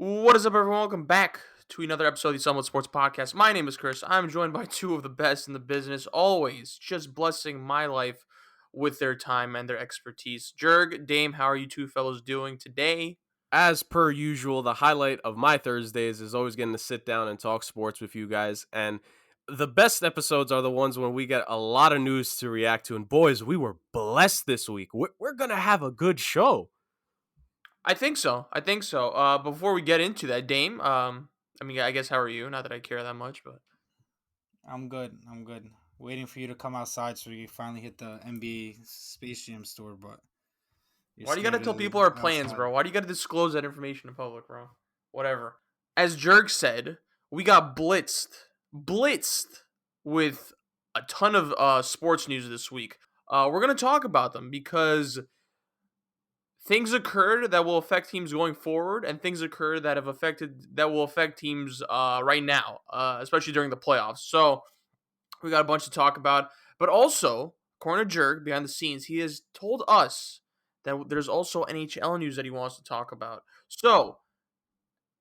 What is up, everyone? Welcome back to another episode of the Somewhat Sports Podcast. My name is Chris. I'm joined by two of the best in the business, always just blessing my life with their time and their expertise. Jurg, Dame, how are you two fellows doing today? As per usual, the highlight of my Thursdays is always getting to sit down and talk sports with you guys. And the best episodes are the ones when we get a lot of news to react to. And boys, we were blessed this week. We're going to have a good show. I think so. Before we get into that, Dame, I guess how are you? Not that I care that much, but I'm good. I'm good. Waiting for you to come outside so we can finally hit the NBA Space Jam store, but you're why do you gotta scared tell of people our the plans, outside. bro? Why do you gotta disclose that information in public, bro? Whatever. As Jurg said, we got blitzed with a ton of sports news this week. We're gonna talk about them because things occurred that will affect teams going forward, and things occurred that will affect teams right now, especially during the playoffs. So we got a bunch to talk about, but also, according to Jurg, behind the scenes, he has told us that there's also NHL news that he wants to talk about. So,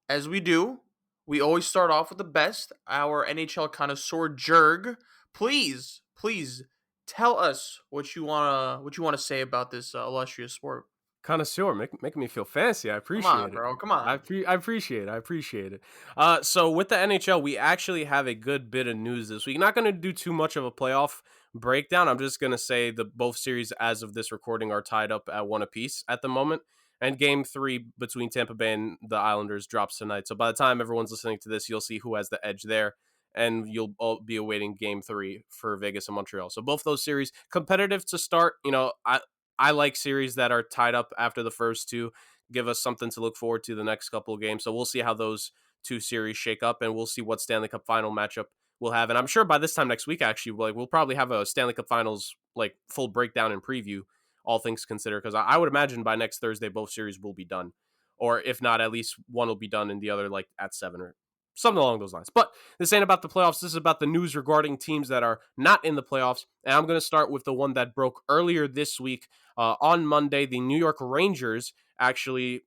as we do, we always start off with the best. Our NHL connoisseur Jurg, please tell us what you wanna say about this illustrious sport. Connoisseur, making me feel fancy. I Come on, appreciate it. bro. Come I, on. I appreciate it. I appreciate it. So with the NHL, we actually have a good bit of news this week. Not going to do too much of a playoff breakdown. I'm just going to say the both series as of this recording are tied up at one apiece at the moment. And game 3 between Tampa Bay and the Islanders drops tonight. So by the time everyone's listening to this, you'll see who has the edge there. And you'll all be awaiting game 3 for Vegas and Montreal. So both those series competitive to start. I like series that are tied up after the first two, give us something to look forward to the next couple of games. So we'll see how those two series shake up, and we'll see what Stanley Cup final matchup we'll have. And I'm sure by this time next week, actually, we'll probably have a Stanley Cup Finals full breakdown and preview, all things considered, because I would imagine by next Thursday both series will be done, or if not, at least one will be done and the other at 7 or something along those lines. But this ain't about the playoffs. This is about the news regarding teams that are not in the playoffs. And I'm going to start with the one that broke earlier this week. On Monday, the New York Rangers actually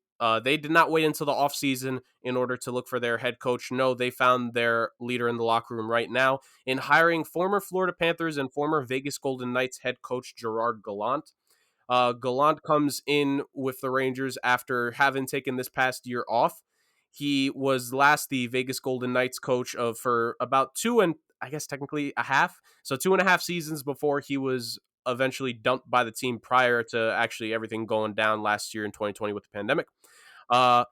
they did not wait until the offseason in order to look for their head coach. No, they found their leader in the locker room right now in hiring former Florida Panthers and former Vegas Golden Knights head coach Gerard Gallant. Gallant comes in with the Rangers after having taken this past year off. He was last the Vegas Golden Knights coach for about I guess technically a half. So 2.5 seasons before he was eventually dumped by the team prior to actually everything going down last year in 2020 with the pandemic. Uh,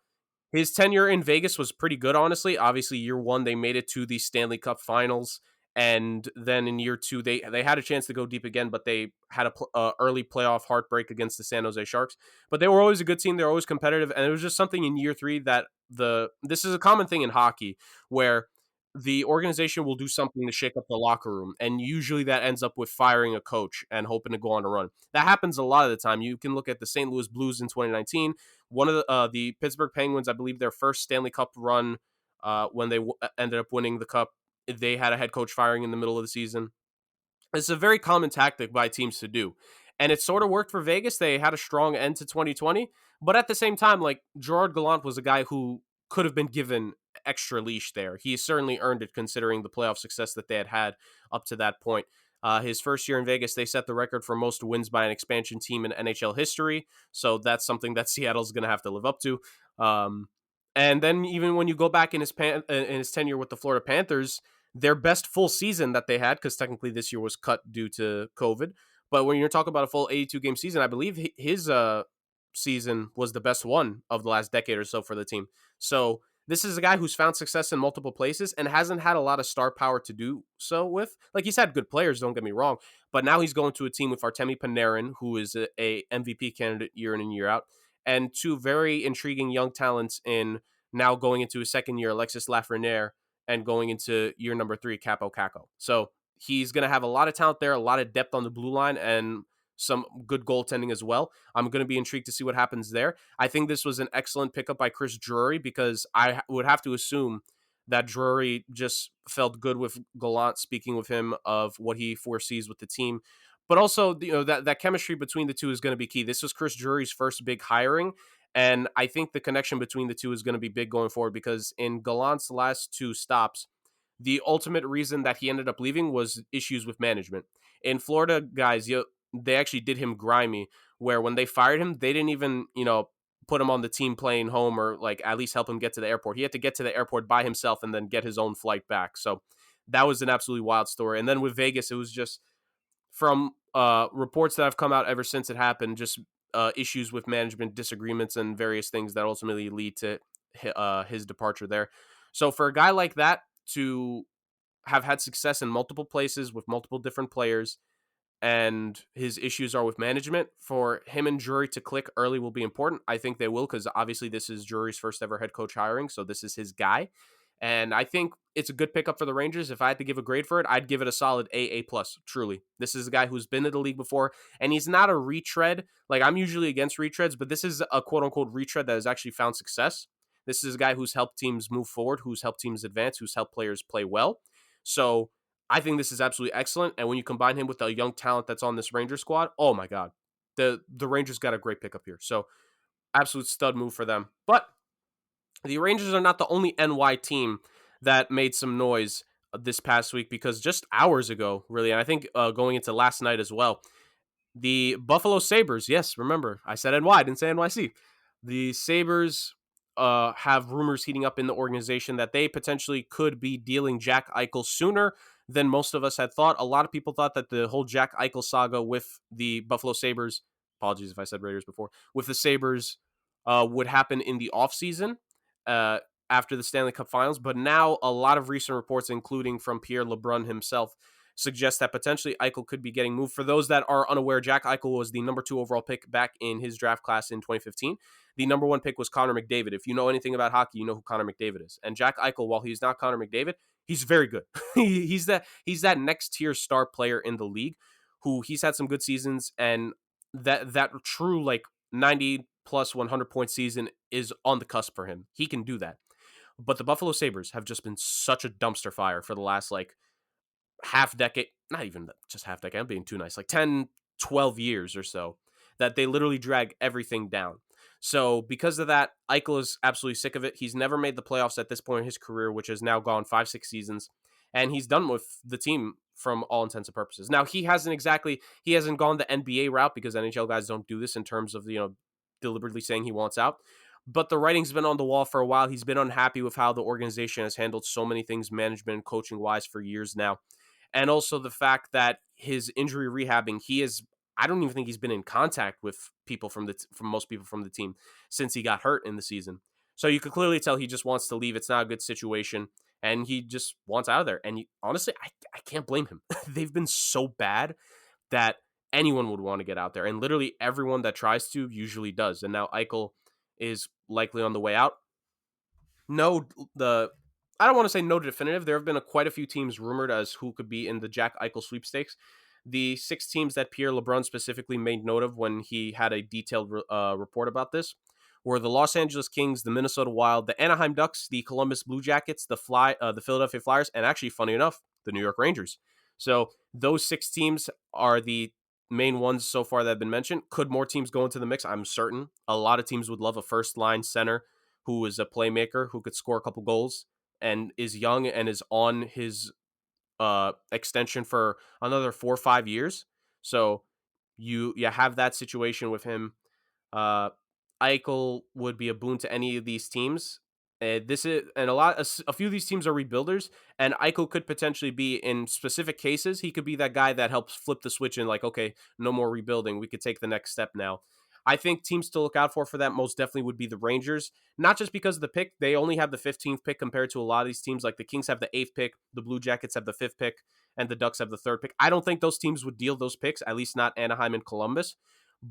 his tenure in Vegas was pretty good, honestly. Obviously, year 1, they made it to the Stanley Cup Finals. And then in year 2, they had a chance to go deep again, but they had a early playoff heartbreak against the San Jose Sharks. But they were always a good team. They're always competitive. And it was just something in year 3 that this is a common thing in hockey where the organization will do something to shake up the locker room. And usually that ends up with firing a coach and hoping to go on a run. That happens a lot of the time. You can look at the St. Louis Blues in 2019. One of the Pittsburgh Penguins, I believe their first Stanley Cup run when they ended up winning the cup, they had a head coach firing in the middle of the season. It's a very common tactic by teams to do. And it sort of worked for Vegas. They had a strong end to 2020. But at the same time, Gerard Gallant was a guy who could have been given extra leash there. He certainly earned it considering the playoff success that they had up to that point. His first year in Vegas, they set the record for most wins by an expansion team in NHL history. So that's something that Seattle's going to have to live up to. And then even when you go back in his tenure with the Florida Panthers, their best full season that they had, because technically this year was cut due to COVID. But when you're talking about a full 82-game season, I believe his season was the best one of the last decade or so for the team. So this is a guy who's found success in multiple places and hasn't had a lot of star power to do so with. He's had good players, don't get me wrong, but now he's going to a team with Artemi Panarin, who is a MVP candidate year in and year out, and two very intriguing young talents in now going into his second year, Alexis Lafreniere, and going into year number 3, Capo Caco. So he's going to have a lot of talent there, a lot of depth on the blue line, and some good goaltending as well. I'm going to be intrigued to see what happens there. I think this was an excellent pickup by Chris Drury because I would have to assume that Drury just felt good with Gallant, speaking with him of what he foresees with the team. But also, that chemistry between the two is going to be key. This was Chris Drury's first big hiring, And I think the connection between the two is going to be big going forward, because in Gallant's last 2 stops, the ultimate reason that he ended up leaving was issues with management. In Florida, guys, they actually did him grimy, where when they fired him, they didn't even, put him on the team plane home, or like at least help him get to the airport. He had to get to the airport by himself and then get his own flight back. So that was an absolutely wild story. And then with Vegas, it was just from reports that have come out ever since it happened, just issues with management, disagreements, and various things that ultimately lead to his departure there. So for a guy like that to have had success in multiple places with multiple different players, and his issues are with management, for him and Jurg to click early will be important. I think they will, because obviously this is Jurg's first ever head coach hiring, so this is his guy. And I think it's a good pickup for the Rangers. If I had to give a grade for it, I'd give it a solid A+, truly. This is a guy who's been in the league before, and he's not a retread. Like, I'm usually against retreads, but this is a quote-unquote retread that has actually found success. This is a guy who's helped teams move forward, who's helped teams advance, who's helped players play well. So I think this is absolutely excellent. And when you combine him with the young talent that's on this Ranger squad, oh my God, the Rangers got a great pickup here. So absolute stud move for them. But the Rangers are not the only NY team that made some noise this past week, because just hours ago, really, and I think going into last night as well, the Buffalo Sabres, yes, remember, I said NY, I didn't say NYC. The Sabres have rumors heating up in the organization that they potentially could be dealing Jack Eichel sooner than most of us had thought. A lot of people thought that the whole Jack Eichel saga with the Buffalo Sabres, apologies if I said Raiders before, with the Sabres would happen in the offseason after the Stanley Cup Finals. But now a lot of recent reports, including from Pierre LeBrun himself, suggest that potentially Eichel could be getting moved. For those that are unaware, Jack Eichel was the number 2 overall pick back in his draft class in 2015. The number 1 pick was Connor McDavid. If you know anything about hockey, you know who Connor McDavid is. And Jack Eichel, while he's not Connor McDavid, he's very good. he's that next tier star player in the league, who he's had some good seasons, and that true like 90 plus 100 point season is on the cusp for him. He can do that. But the Buffalo Sabres have just been such a dumpster fire for the last like half decade, not even just half decade, I'm being too nice, like 10, 12 years or so, that they literally drag everything down. So because of that, Eichel is absolutely sick of it. He's never made the playoffs at this point in his career, which has now gone 5-6 seasons, and he's done with the team from all intents and purposes. Now, he hasn't gone the NBA route, because NHL guys don't do this in terms of, deliberately saying he wants out. But the writing's been on the wall for a while. He's been unhappy with how the organization has handled so many things management and coaching wise for years now. And also the fact that his injury rehabbing, I don't even think he's been in contact with people from most people from the team since he got hurt in the season. So you could clearly tell he just wants to leave. It's not a good situation, and he just wants out of there. And honestly, I can't blame him. They've been so bad that anyone would want to get out there, and literally everyone that tries to usually does. And now Eichel is likely on the way out. I don't want to say no definitive. There have been quite a few teams rumored as who could be in the Jack Eichel sweepstakes. The 6 teams that Pierre LeBrun specifically made note of when he had a detailed report about this were the Los Angeles Kings, the Minnesota Wild, the Anaheim Ducks, the Columbus Blue Jackets, the Philadelphia Flyers, and actually, funny enough, the New York Rangers. So those 6 teams are the main ones so far that have been mentioned. Could more teams go into the mix? I'm certain. A lot of teams would love a first-line center who is a playmaker, who could score a couple goals, and is young and is on his extension for another 4 or 5 years. So you have that situation with him. Eichel would be a boon to any of these teams. A few of these teams are rebuilders, and Eichel could potentially be, in specific cases, he could be that guy that helps flip the switch and like, okay, no more rebuilding. We could take the next step now. I think teams to look out for that most definitely would be the Rangers, not just because of the pick. They only have the 15th pick compared to a lot of these teams. Like the Kings have the 8th pick, the Blue Jackets have the 5th pick, and the Ducks have the 3rd pick. I don't think those teams would deal those picks, at least not Anaheim and Columbus.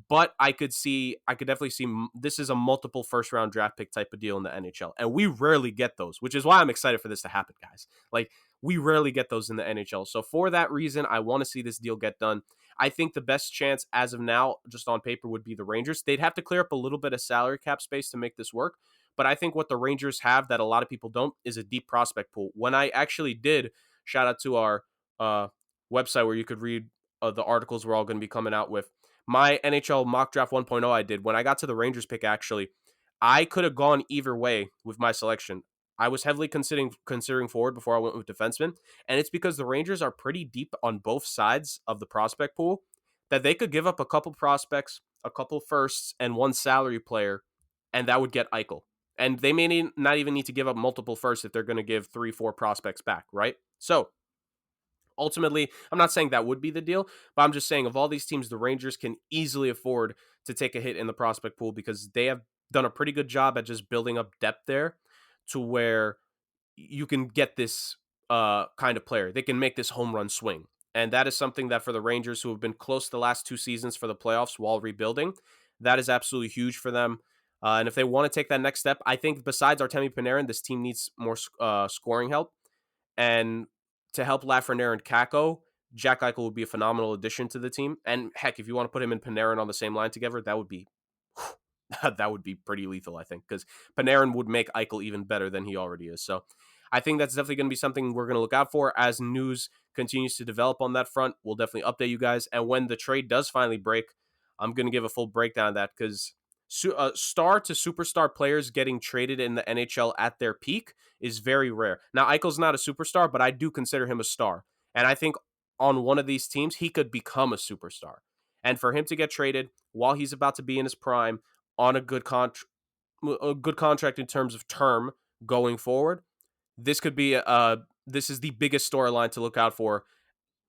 But I could definitely see this is a multiple first-round draft pick type of deal in the NHL. And we rarely get those, which is why I'm excited for this to happen, guys. Like, we rarely get those in the NHL. So for that reason, I want to see this deal get done. I think the best chance as of now, just on paper, would be the Rangers. They'd have to clear up a little bit of salary cap space to make this work. But I think what the Rangers have that a lot of people don't is a deep prospect pool. When I actually did, shout out to our website where you could read the articles we're all going to be coming out with, my NHL mock draft 1.0 I did, when I got to the Rangers pick, actually, I could have gone either way with my selection. I was heavily considering forward before I went with defenseman, and it's because the Rangers are pretty deep on both sides of the prospect pool that they could give up a couple prospects, a couple firsts, and one salary player, and that would get Eichel. And they may not even need to give up multiple firsts if they're going to give 3-4 prospects back, right? So ultimately, I'm not saying that would be the deal, but I'm just saying of all these teams, the Rangers can easily afford to take a hit in the prospect pool because they have done a pretty good job at just building up depth there to where you can get this kind of player. They can make this home run swing. And that is something that for the Rangers, who have been close the last 2 seasons for the playoffs while rebuilding, that is absolutely huge for them. And if they want to take that next step, I think besides Artemi Panarin, this team needs more scoring help. And to help Lafreniere and Kako, Jack Eichel would be a phenomenal addition to the team. And heck, if you want to put him and Panarin on the same line together, that would be that would be pretty lethal, I think, because Panarin would make Eichel even better than he already is. So I think that's definitely going to be something we're going to look out for as news continues to develop on that front. We'll definitely update you guys. And when the trade does finally break, I'm going to give a full breakdown of that because star to superstar players getting traded in the NHL at their peak is very rare. Now, Eichel's not a superstar, but I do consider him a star. And I think on one of these teams, he could become a superstar. And for him to get traded while he's about to be in his prime on a good contract in terms of term going forward, this could be this is the biggest storyline to look out for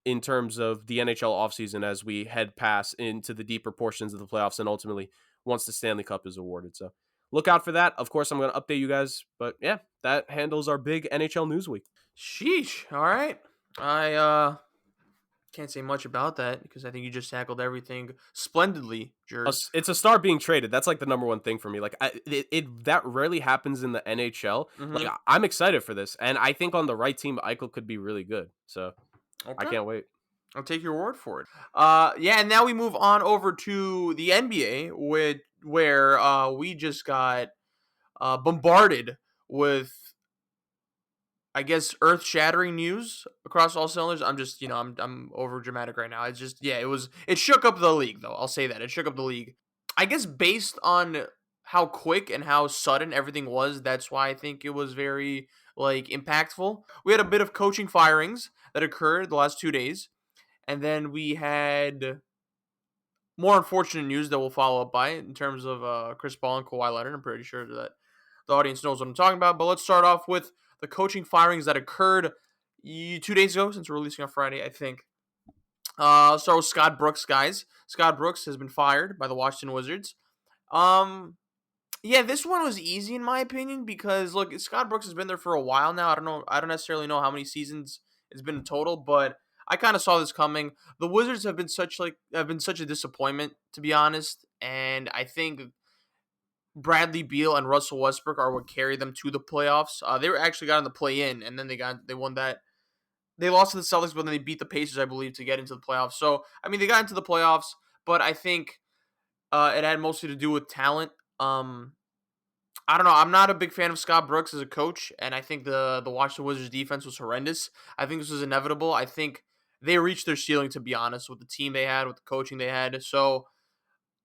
in terms of the NHL offseason as we head past into the deeper portions of the playoffs and ultimately once the Stanley Cup is awarded. So look out for that. Of course, I'm going to update you guys. But yeah, that handles our big NHL news week. Sheesh. All right. I can't say much about that because I think you just tackled everything splendidly, Jurg. It's a star being traded. That's like the number one thing for me. Like that rarely happens in the NHL. Mm-hmm. Like I'm excited for this, and I think on the right team, Eichel could be really good. So Okay. I can't wait. I'll take your word for it. Yeah, and now we move on over to the NBA, where we just got bombarded with, I guess, earth-shattering news across all cylinders. I'm just, I'm over dramatic right now. It's just, yeah, it shook up the league, though. I'll say that it shook up the league. I guess based on how quick and how sudden everything was, that's why I think it was very impactful. We had a bit of coaching firings that occurred the last 2 days. And then we had more unfortunate news that we'll follow up by in terms of Chris Paul and Kawhi Leonard. I'm pretty sure that the audience knows what I'm talking about. But let's start off with the coaching firings that occurred 2 days ago, since we're releasing on Friday, I think. Start with Scott Brooks, guys. Scott Brooks has been fired by the Washington Wizards. Yeah, this one was easy in my opinion because look, Scott Brooks has been there for a while now. I don't necessarily know how many seasons it's been in total, but I kind of saw this coming. The Wizards have been such a disappointment, to be honest, and I think Bradley Beal and Russell Westbrook are what carried them to the playoffs. They were actually got in the play-in, and then they won that. They lost to the Celtics, but then they beat the Pacers, I believe, to get into the playoffs. So I mean, they got into the playoffs, but I think it had mostly to do with talent. I don't know. I'm not a big fan of Scott Brooks as a coach, and I think the Washington Wizards defense was horrendous. I think this was inevitable. I think they reached their ceiling, to be honest, with the team they had, with the coaching they had. So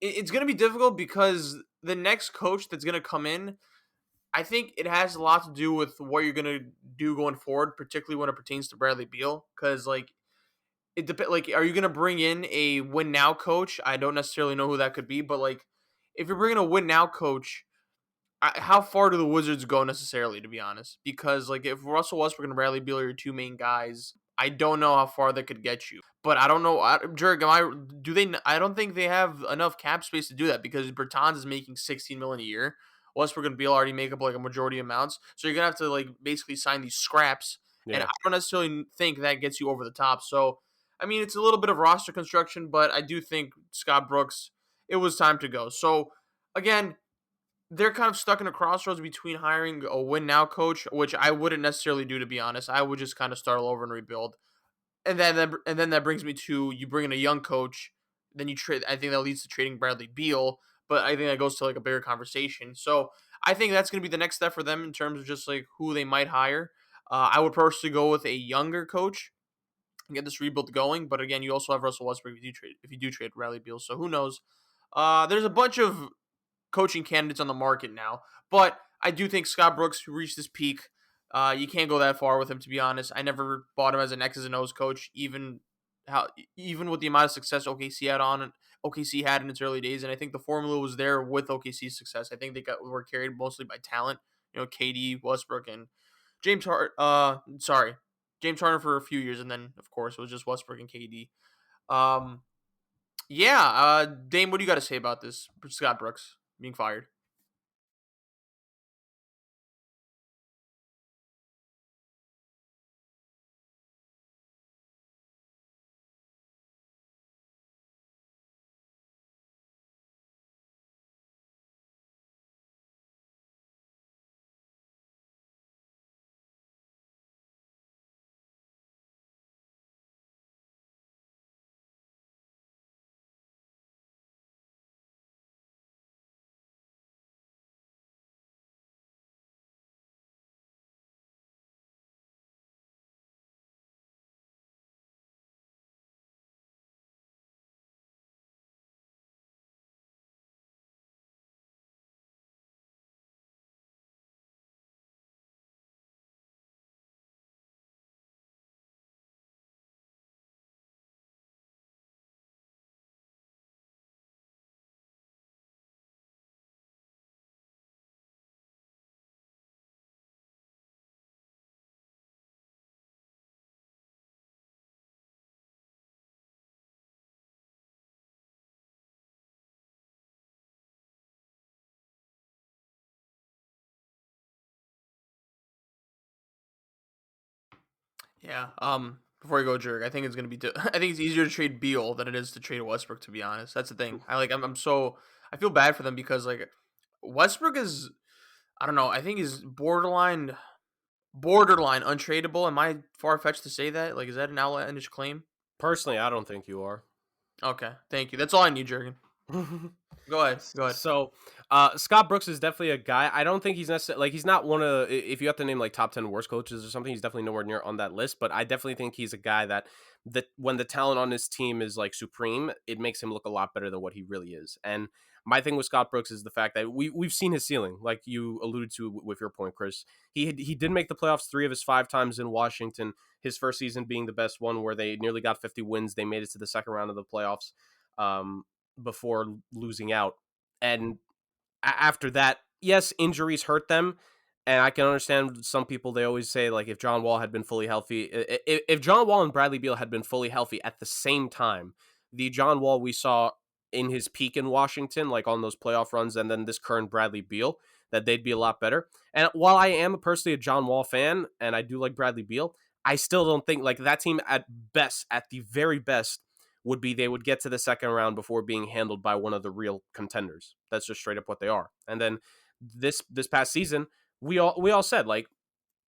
it's going to be difficult because the next coach that's going to come in, I think it has a lot to do with what you're going to do going forward, particularly when it pertains to Bradley Beal. Because it depends. Are you going to bring in a win now coach? I don't necessarily know who that could be, but if you're bringing a win now coach, how far do the Wizards go necessarily, to be honest? Because if Russell Westbrook and Bradley Beal are your two main guys, I don't know how far they could get you. But I don't know, Jurg, I don't think they have enough cap space to do that because Bertans is making $16 million a year. Westbrook and Beal already make up a majority amounts, so you're gonna have to basically sign these scraps, and I don't necessarily think that gets you over the top. So I mean, it's a little bit of roster construction, but I do think Scott Brooks, it was time to go. So again, they're kind of stuck in a crossroads between hiring a win now coach, which I wouldn't necessarily do, to be honest. I would just kind of start all over and rebuild. And then that brings me to you bring in a young coach, then you trade. I think that leads to trading Bradley Beal, but I think that goes to a bigger conversation. So I think that's going to be the next step for them in terms of just who they might hire. I would personally go with a younger coach. and get this rebuild going. But again, you also have Russell Westbrook if you do trade Bradley Beal. So who knows? There's a bunch of coaching candidates on the market now, but I do think Scott Brooks reached his peak. You can't go that far with him, to be honest. I never bought him as an X's and O's coach, even with the amount of success OKC had in its early days, and I think the formula was there with OKC's success. I think were carried mostly by talent. KD, Westbrook, and James Harden for a few years, and then of course it was just Westbrook and KD. Dame, what do you got to say about this? Scott Brooks being fired. Yeah. Before you go, Jurg, I think it's gonna be. I think it's easier to trade Beal than it is to trade Westbrook. To be honest, that's the thing. I feel bad for them because like Westbrook is. I don't know. I think he's borderline untradeable. Am I far fetched to say that? Like, is that an outlandish claim? Personally, I don't think you are. Okay, thank you. That's all I need, Jurgen. Go ahead. So, Scott Brooks is definitely a guy. I don't think he's necessarily he's not one of, if you have to name like top 10 worst coaches or something, he's definitely nowhere near on that list. But I definitely think he's a guy that when the talent on his team is like supreme, it makes him look a lot better than what he really is. And my thing with Scott Brooks is the fact that we've seen his ceiling, like you alluded to with your point, Chris. He did make the playoffs 3 of his 5 times in Washington. His first season being the best one, where they nearly got 50 wins. They made it to the second round of the playoffs. Before losing out. And after that, yes, injuries hurt them. And I can understand some people, they always say, like, if John Wall had been fully healthy, if John Wall and Bradley Beal had been fully healthy at the same time, the John Wall we saw in his peak in Washington, like on those playoff runs, and then this current Bradley Beal, that they'd be a lot better. And while I am personally a John Wall fan, and I do like Bradley Beal, I still don't think, like, that team at the very best, would be they would get to the second round before being handled by one of the real contenders. That's just straight up what they are. And then this past season, we all said, like,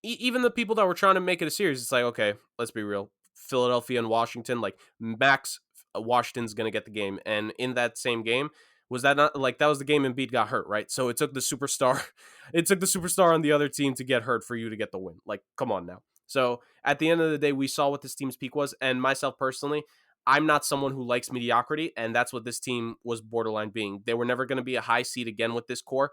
even the people that were trying to make it a series, it's like, okay, let's be real. Philadelphia and Washington, like, max Washington's going to get the game. And in that same game, was that not, like, that was the game Embiid got hurt, right? So it took the superstar on the other team to get hurt for you to get the win. Like, come on now. So at the end of the day, we saw what this team's peak was. And myself personally, I'm not someone who likes mediocrity, and that's what this team was borderline being. They were never going to be a high seed again with this core,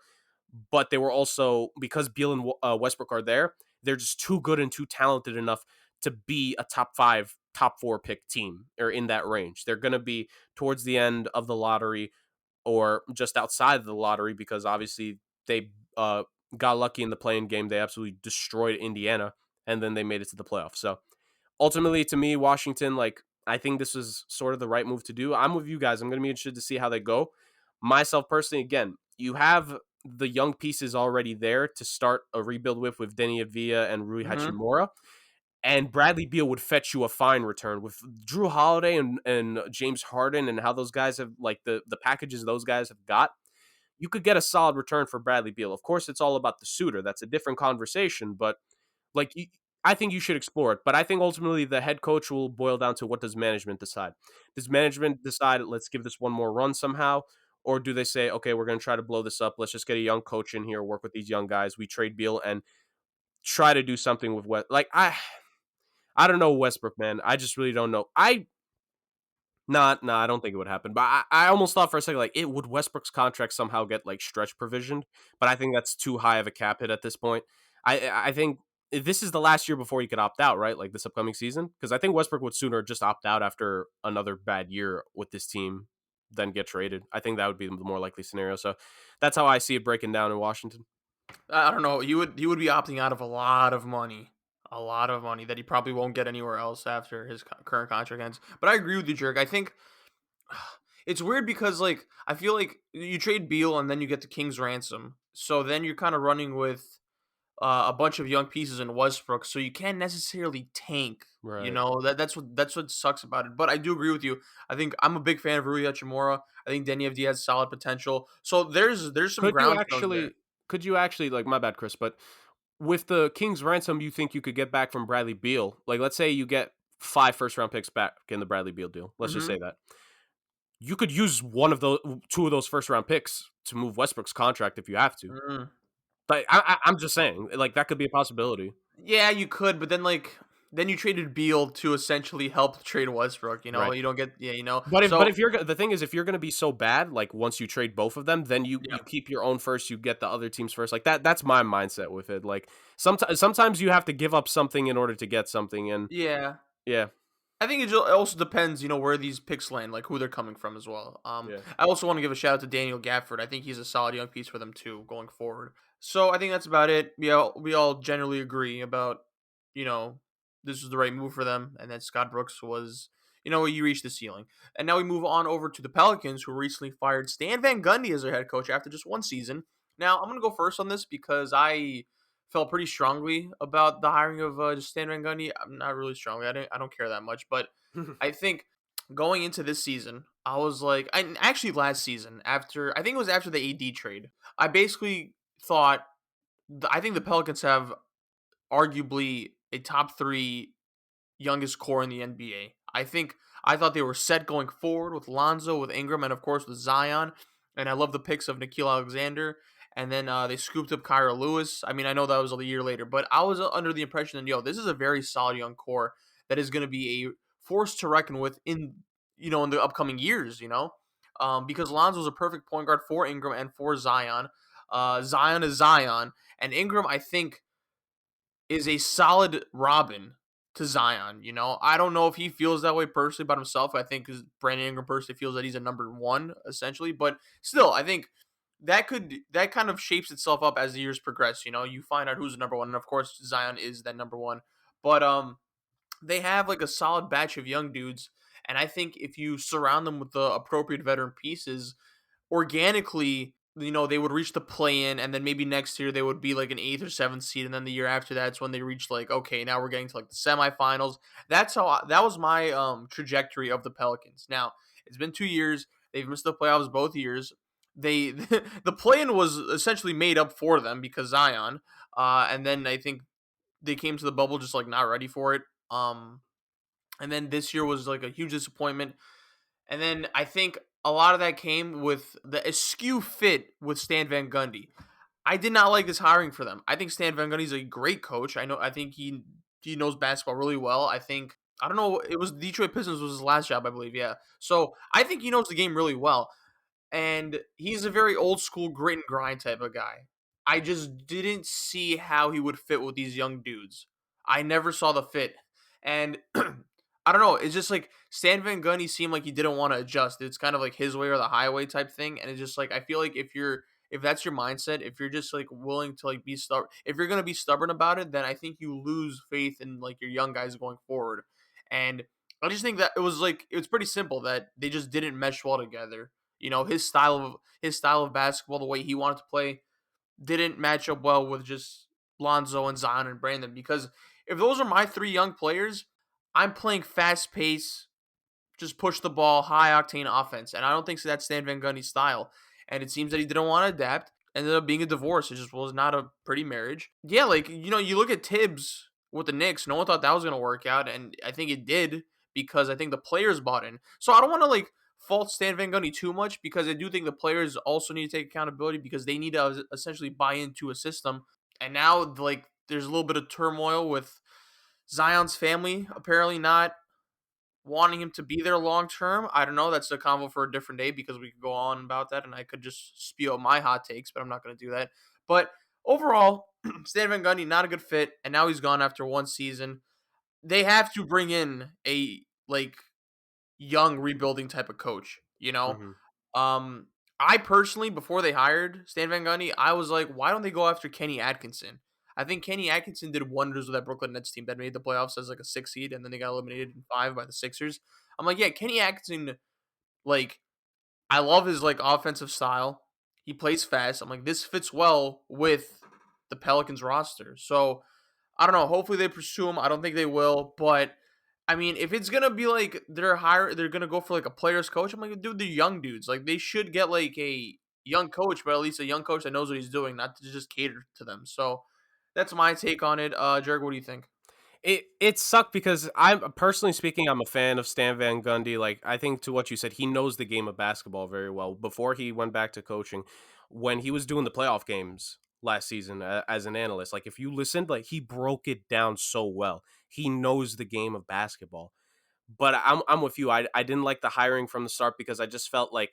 but they were also, because Beal and Westbrook are there, they're just too good and too talented enough to be a top 5, top 4 pick team, or in that range. They're going to be towards the end of the lottery or just outside of the lottery, because obviously they got lucky in the play-in game. They absolutely destroyed Indiana, and then they made it to the playoffs. So ultimately, to me, Washington, like, I think this was sort of the right move to do. I'm with you guys. I'm going to be interested to see how they go. Myself personally, again, you have the young pieces already there to start a rebuild with Denny Avila and Rui Hachimura. And Bradley Beal would fetch you a fine return with Drew Holiday and James Harden, and how those guys have, like, the packages those guys have got. You could get a solid return for Bradley Beal. Of course, it's all about the suitor. That's a different conversation, but like, I think you should explore it. But I think ultimately the head coach will boil down to, what does management decide? Does management decide, let's give this one more run somehow? Or do they say, okay, we're going to try to blow this up. Let's just get a young coach in here, work with these young guys. We trade Beal and try to do something with what, like, I don't know Westbrook, man. I just really don't know. I don't think it would happen. But I almost thought for a second, like, it would Westbrook's contract somehow get like stretch provisioned, but I think that's too high of a cap hit at this point. I think this is the last year before he could opt out, right? Like this upcoming season, because I think Westbrook would sooner just opt out after another bad year with this team than get traded. I think that would be the more likely scenario. So that's how I see it breaking down in Washington. I don't know. He would be opting out of a lot of money that he probably won't get anywhere else after his current contract ends. But I agree with you, Jurg. I think it's weird because like I feel like you trade Beal and then you get the King's ransom, so then you're kind of running with a bunch of young pieces in Westbrook, so you can't necessarily tank. You Right. know that's what sucks about it. But I do agree with you. I think I'm a big fan of Rui Hachimura. I think Denny Avdia has solid potential. So there's some Could you groundstones there. actually? Could you actually like? My bad, Chris. But with the King's ransom, you think you could get back from Bradley Beal? Like, let's say you get 5 first-round picks back in the Bradley Beal deal. Let's just Hmm. say that you could use one of those, 2 of those first-round picks to move Westbrook's contract if you have to. Mm. Like, I'm just saying, like that could be a possibility. Yeah, you could, but then you traded Beal to essentially help trade Westbrook. You know, Right. you don't get you know. But if So you're the thing is, if you're going to be so bad, like once you trade both of them, then you yeah. keep your own first, you get the other team's first. Like that's my mindset with it. Like sometimes you have to give up something in order to get something, and Yeah. yeah, I think it also depends, where these picks land, like who they're coming from as well. yeah. I also want to give a shout out to Daniel Gafford. I think he's a solid young piece for them too, going forward. So I think that's about it. We all generally agree about, you know, this was the right move for them, and that Scott Brooks was, he reached the ceiling. And now we move on over to the Pelicans, who recently fired Stan Van Gundy as their head coach after just one season. Now I'm gonna go first on this because I felt pretty strongly about the hiring of just Stan Van Gundy. I'm not really strongly. I don't care that much, but I think going into this season, I was like, and actually last season, after I think it was after the AD trade, I basically thought I think the Pelicans have arguably a top three youngest core in the NBA. I thought they were set going forward with Lonzo, with Ingram, and of course with Zion. And I love the picks of Nikhil Alexander. And then they scooped up Kyra Lewis. I mean, I know that was a year later, but I was under the impression that this is a very solid young core that is going to be a force to reckon with in the upcoming years. Because Lonzo is a perfect point guard for Ingram and for Zion. Zion is Zion, and Ingram I think is a solid Robin to Zion. I don't know if he feels that way personally about himself. I think Brandon Ingram personally feels that he's a number one essentially, but still, I think that kind of shapes itself up as the years progress. You find out who's the number one, and of course Zion is that number one. But they have like a solid batch of young dudes, and I think if you surround them with the appropriate veteran pieces, organically, they would reach the play in, and then maybe next year they would be like an eighth or seventh seed, and then the year after that's when they reach like, okay, now we're getting to like the semifinals. That was my trajectory of the Pelicans. Now it's been 2 years; they've missed the playoffs both years. They the play in was essentially made up for them because Zion, and then I think they came to the bubble just like not ready for it. And then this year was like a huge disappointment. And then I think a lot of that came with the askew fit with Stan Van Gundy. I did not like this hiring for them. I think Stan Van Gundy's a great coach. I think he knows basketball really well. I don't know. It was Detroit Pistons was his last job, I believe. Yeah. So I think he knows the game really well, and he's a very old school grit and grind type of guy. I just didn't see how he would fit with these young dudes. I never saw the fit, and I don't know. It's just like Stan Van Gundy seemed like he didn't want to adjust. It's kind of like his way or the highway type thing, and it's just like I feel like if that's your mindset, if you're just like willing to like be stubborn, if you're gonna be stubborn about it, then I think you lose faith in like your young guys going forward. And I just think that it was pretty simple that they just didn't mesh well together. His style of basketball, the way he wanted to play, didn't match up well with just Lonzo and Zion and Brandon. Because if those are my three young players, I'm playing fast pace, just push the ball, high octane offense, and I don't think so that's Stan Van Gundy's style. And it seems that he didn't want to adapt. Ended up being a divorce. It just was not a pretty marriage. Yeah, like you look at Tibbs with the Knicks. No one thought that was gonna work out, and I think it did because I think the players bought in. So I don't want to like fault Stan Van Gundy too much because I do think the players also need to take accountability because they need to essentially buy into a system. And now like there's a little bit of turmoil with Zion's family apparently not wanting him to be there long term. I don't know. That's a convo for a different day because we could go on about that, and I could just spew out my hot takes, but I'm not going to do that. But overall, Stan Van Gundy not a good fit, and now he's gone after one season. They have to bring in a like young rebuilding type of coach. Mm-hmm. Um, I personally, before they hired Stan Van Gundy, I was like, why don't they go after Kenny Atkinson? I think Kenny Atkinson did wonders with that Brooklyn Nets team that made the playoffs as like a 6 seed, and then they got eliminated in 5 by the Sixers. I'm like, yeah, Kenny Atkinson, like, I love his like offensive style. He plays fast. I'm like, this fits well with the Pelicans roster. So I don't know. Hopefully they pursue him. I don't think they will, but I mean, if it's gonna be like they're gonna go for like a players coach. I'm like, dude, they're young dudes. Like they should get like a young coach, but at least a young coach that knows what he's doing, not to just cater to them. So that's my take on it. Jurg, what do you think? It sucked because I'm personally speaking, I'm a fan of Stan Van Gundy. Like I think to what you said, he knows the game of basketball very well. Before he went back to coaching, when he was doing the playoff games last season as an analyst, like if you listened, like he broke it down so well. He knows the game of basketball. But I'm with you. I didn't like the hiring from the start because I just felt like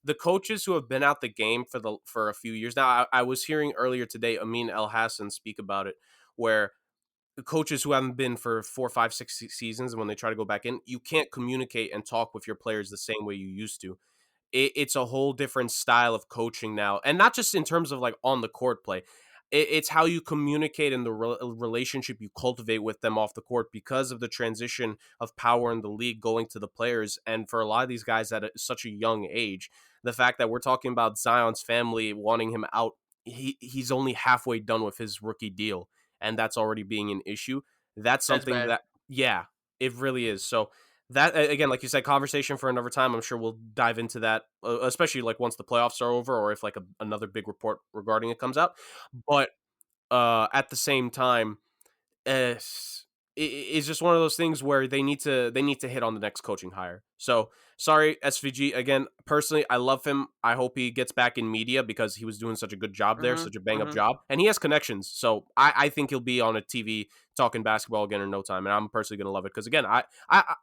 the coaches who have been out the game for a few years now. I was hearing earlier today Amin El Hassan speak about it, where coaches who haven't been for 4, 5, 6 seasons, and when they try to go back in, you can't communicate and talk with your players the same way you used to. It's a whole different style of coaching now, and not just in terms of like on the court play. It's how you communicate and the relationship you cultivate with them off the court because of the transition of power in the league going to the players. And for a lot of these guys at such a young age, the fact that we're talking about Zion's family wanting him out, he's only halfway done with his rookie deal, and that's already being an issue. That's That's something bad. that, yeah, it really is. So that again, like you said, conversation for another time. I'm sure we'll dive into that, especially like once the playoffs are over, or if like another big report regarding it comes out. But at the same time, it's just one of those things where they need to hit on the next coaching hire. So sorry, SVG. Again, personally, I love him. I hope he gets back in media because he was doing such a good job there, Mm-hmm. such a bang up Mm-hmm. job, and he has connections. So I think he'll be on a TV talking basketball again in no time, and I'm personally gonna love it because again,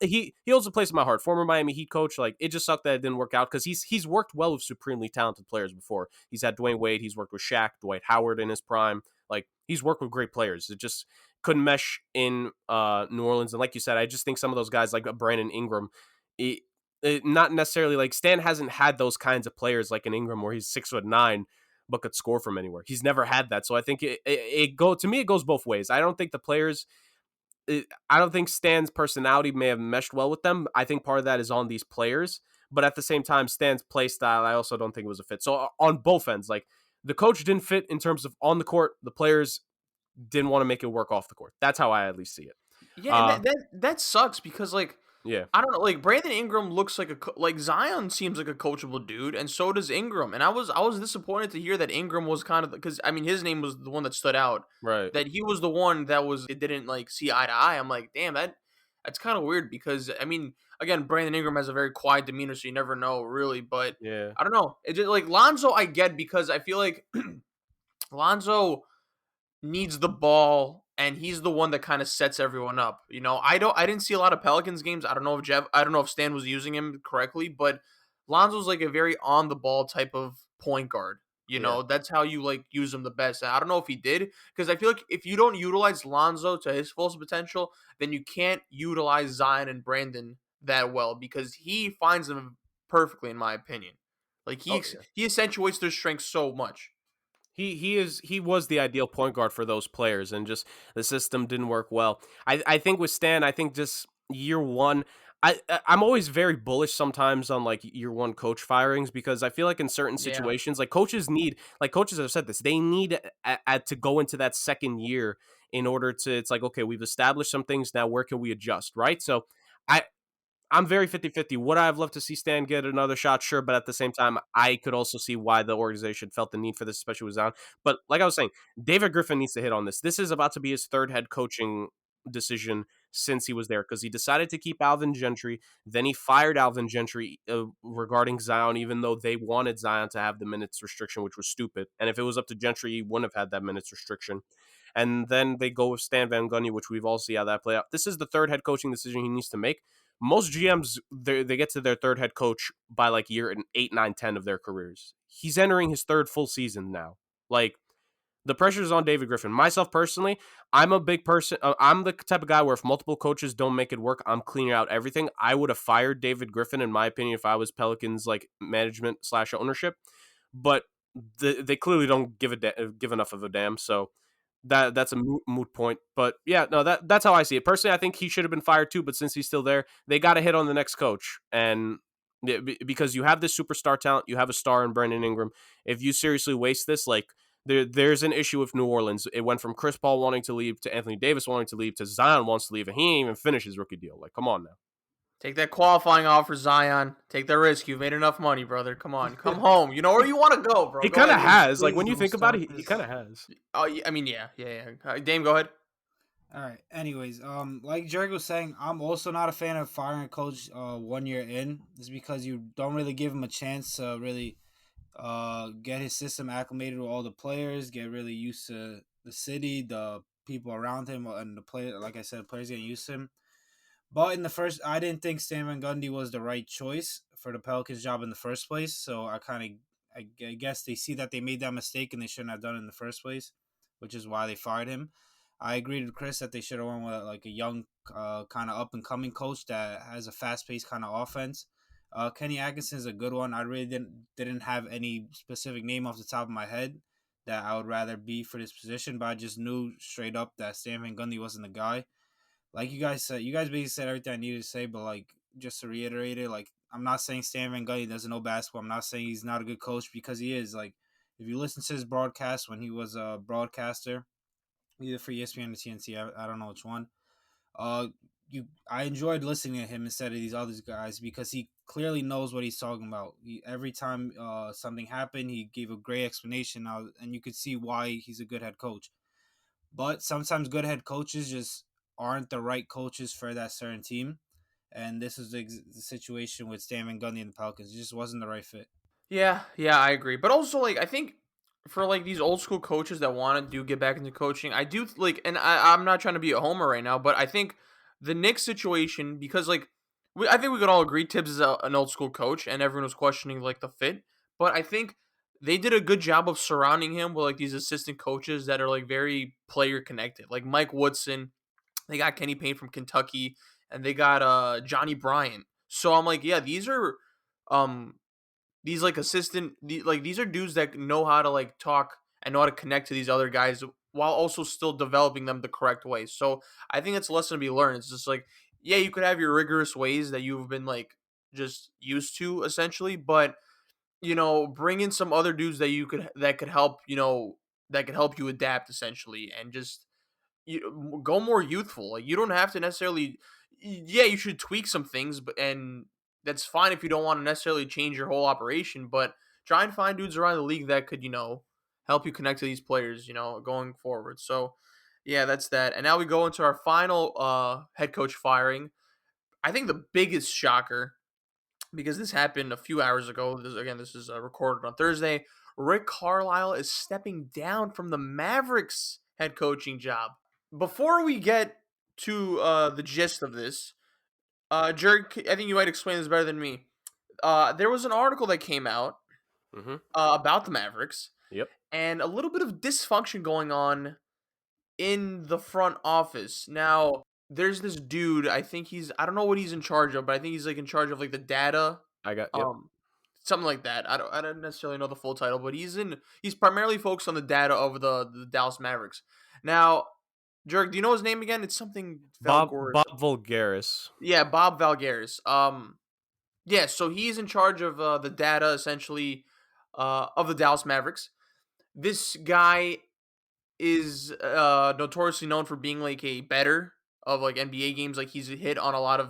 he holds a place in my heart. Former Miami Heat coach. Like it just sucked that it didn't work out because he's worked well with supremely talented players before. He's had Dwayne Wade. He's worked with Shaq, Dwight Howard in his prime. Like he's worked with great players. It just couldn't mesh in New Orleans. And like you said, I just think some of those guys like Brandon Ingram, not necessarily like Stan hasn't had those kinds of players like an Ingram where he's 6'9" but could score from anywhere. He's never had that. So I think it go to me it goes both ways. I don't think the players. I don't think Stan's personality may have meshed well with them. I think part of that is on these players, but at the same time, Stan's play style, I also don't think it was a fit. So on both ends, like the coach didn't fit in terms of on the court, the players didn't want to make it work off the court. That's how I at least see it. Yeah, and Uh, that sucks because like yeah, I don't know, like Brandon Ingram looks like like Zion seems like a coachable dude, and so does Ingram. And I was disappointed to hear that Ingram was kind of because I mean his name was the one that stood out. right. That he was the one that was it didn't like see eye to eye. I'm like, damn, that's kind of weird because I mean, again, Brandon Ingram has a very quiet demeanor, so you never know really. But Yeah. I don't know. It just like Lonzo, I get because I feel like Lonzo needs the ball and he's the one that kind of sets everyone up. I didn't see a lot of Pelicans games. I don't know if Stan was using him correctly, but Lonzo's like a very on the ball type of point guard. Yeah. That's how you like use him the best. And I don't know if he did because I feel like if you don't utilize Lonzo to his full potential, then you can't utilize Zion and Brandon that well because he finds them perfectly in my opinion. Like Oh yeah. he accentuates their strengths so much. He was the ideal point guard for those players, and just the system didn't work well. I think with Stan, I think just year one. I'm always very bullish sometimes on like year one coach firings because I feel like in certain Yeah. situations, like coaches have said this, they need to go into that second year in order to. It's like okay, we've established some things now. Where can we adjust, right? So. I, I'm very 50-50. Would I have loved to see Stan get another shot? Sure, but at the same time, I could also see why the organization felt the need for this, especially with Zion. But like I was saying, David Griffin needs to hit on this. This is about to be his third head coaching decision since he was there, because he decided to keep Alvin Gentry. Then he fired Alvin Gentry regarding Zion, even though they wanted Zion to have the minutes restriction, which was stupid. And if it was up to Gentry, he wouldn't have had that minutes restriction. And then they go with Stan Van Gundy, which we've all seen how that play out. This is the third head coaching decision he needs to make. Most GMs, they get to their third head coach by like year 8, 9, 10 of their careers. He's entering his third full season now. Like, the pressure is on David Griffin. Myself personally, I'm a big person. I'm the type of guy where if multiple coaches don't make it work, I'm cleaning out everything. I would have fired David Griffin, in my opinion, if I was Pelicans like management / ownership. But they clearly don't give enough of a damn. So that's a moot point. But yeah, no, that's how I see it. Personally, I think he should have been fired too. But since he's still there, they got to hit on the next coach. And because you have this superstar talent, you have a star in Brandon Ingram. If you seriously waste this, like, there's an issue with New Orleans. It went from Chris Paul wanting to leave to Anthony Davis wanting to leave to Zion wants to leave, and he ain't even finished his rookie deal. Like, come on now. Take that qualifying offer, Zion. Take the risk. You've made enough money, brother. Come on. Come home. You know where you want to go, bro. He Go kind of ahead. has. Like, when you think about it, he kind of has. Oh, I mean, yeah. Dame, go ahead. All right. Anyways, like Jurg was saying, I'm also not a fan of firing a coach 1 year in. It's because you don't really give him a chance to really get his system acclimated with all the players, get really used to the city, the people around him, and the player. Like I said, players getting used to him. But in the first, I didn't think Stan Van Gundy was the right choice for the Pelicans job in the first place. So I guess they see that they made that mistake and they shouldn't have done it in the first place, which is why they fired him. I agreed with Chris that they should have went with like a young, kind of up and coming coach that has a fast paced kind of offense. Kenny Atkinson is a good one. I really didn't have any specific name off the top of my head that I would rather be for this position, but I just knew straight up that Stan Van Gundy wasn't the guy. Like you guys said, basically said everything I needed to say, but like just to reiterate it, like I'm not saying Stan Van Gundy doesn't know basketball. I'm not saying he's not a good coach, because he is. Like, if you listen to his broadcast when he was a broadcaster, either for ESPN or TNT, I don't know which one. I enjoyed listening to him instead of these other guys, because he clearly knows what he's talking about. Every time something happened, he gave a great explanation, and you could see why he's a good head coach. But sometimes good head coaches just aren't the right coaches for that certain team, and this is the situation with Stan Van Gundy and the Pelicans. It just wasn't the right fit. Yeah, I agree. But also, like, I think for like these old school coaches that want to get back into coaching, I do like, and I'm not trying to be a homer right now, but I think the Knicks situation, because like I think we could all agree Tibbs is an old school coach, and everyone was questioning like the fit, but I think they did a good job of surrounding him with like these assistant coaches that are like very player connected, like Mike Woodson. They got Kenny Payne from Kentucky, and they got Johnny Bryant. So I'm like, yeah, these are these like these are dudes that know how to like talk and know how to connect to these other guys while also still developing them the correct way. So I think it's a lesson to be learned. It's just like, yeah, you could have your rigorous ways that you've been like just used to essentially, but bring in some other dudes that could help, that could help you adapt essentially, and just go more youthful. Like, you don't have to necessarily, yeah, you should tweak some things, and that's fine if you don't want to necessarily change your whole operation, but try and find dudes around the league that could, help you connect to these players, going forward. So, yeah, that's that. And now we go into our final head coach firing. I think the biggest shocker, because this happened a few hours ago. This is recorded on Thursday. Rick Carlisle is stepping down from the Mavericks head coaching job. Before we get to the gist of this, Jurg, I think you might explain this better than me. There was an article that came out about the Mavericks. Yep. And a little bit of dysfunction going on in the front office. Now, there's this dude, I don't know what he's in charge of, but I think he's like in charge of like the data. Yep. Something like that. I don't necessarily know the full title, but he's primarily focused on the data of the Dallas Mavericks. Now, Jurg, do you know his name again? It's something Bob Vulgaris. Yeah, Bob Vulgaris. Yeah, so he's in charge of the data essentially of the Dallas Mavericks. This guy is notoriously known for being like a bettor of like NBA games. Like, he's hit on a lot of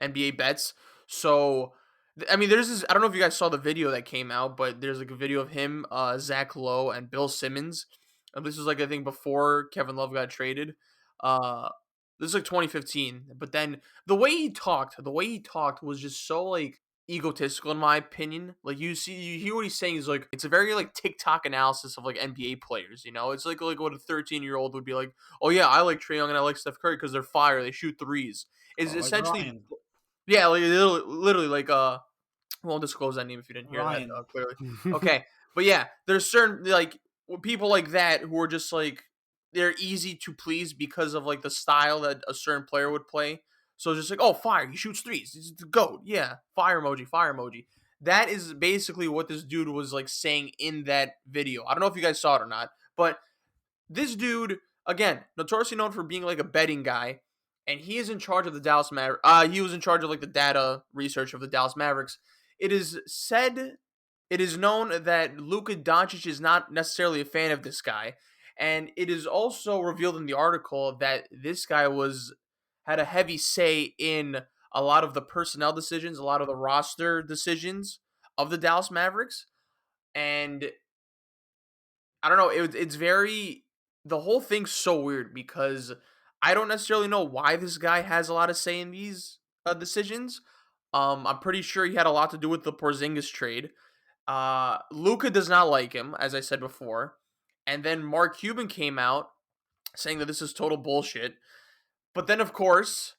NBA bets. So I mean, there's this. I don't know if you guys saw the video that came out, but there's like a video of him, Zach Lowe, and Bill Simmons. And this was like, I think, before Kevin Love got traded. This is like 2015. But then the way he talked was just so like egotistical in my opinion. Like you hear what he's saying is like it's a very like TikTok analysis of like NBA players. It's like what a 13-year-old would be like. Oh yeah, I like Trae Young and I like Steph Curry because they're fire. They shoot threes. Is Like essentially Ryan. yeah, like literally like we won't disclose that name if you didn't hear that Ryan. clearly. Okay, but yeah, there's certain like people like that who are just like they're easy to please because of like the style that a certain player would play. So it's just like, oh, fire, he shoots threes, he's the goat, yeah, fire emoji, fire emoji. That is basically what this dude was like saying in that video. I don't know if you guys saw it or not, but this dude, again, notoriously known for being like a betting guy, and he is in charge of the Dallas Mavericks. He was in charge of like the data research of the Dallas Mavericks. It is said, it is known that Luka Doncic is not necessarily a fan of this guy, and it is also revealed in the article that this guy had a heavy say in a lot of the personnel decisions, a lot of the roster decisions of the Dallas Mavericks, and I don't know. It's very the whole thing's so weird because I don't necessarily know why this guy has a lot of say in these decisions. I'm pretty sure he had a lot to do with the Porzingis trade. Luca does not like him, as I said before, and then Mark Cuban came out saying that this is total bullshit. But then, of course,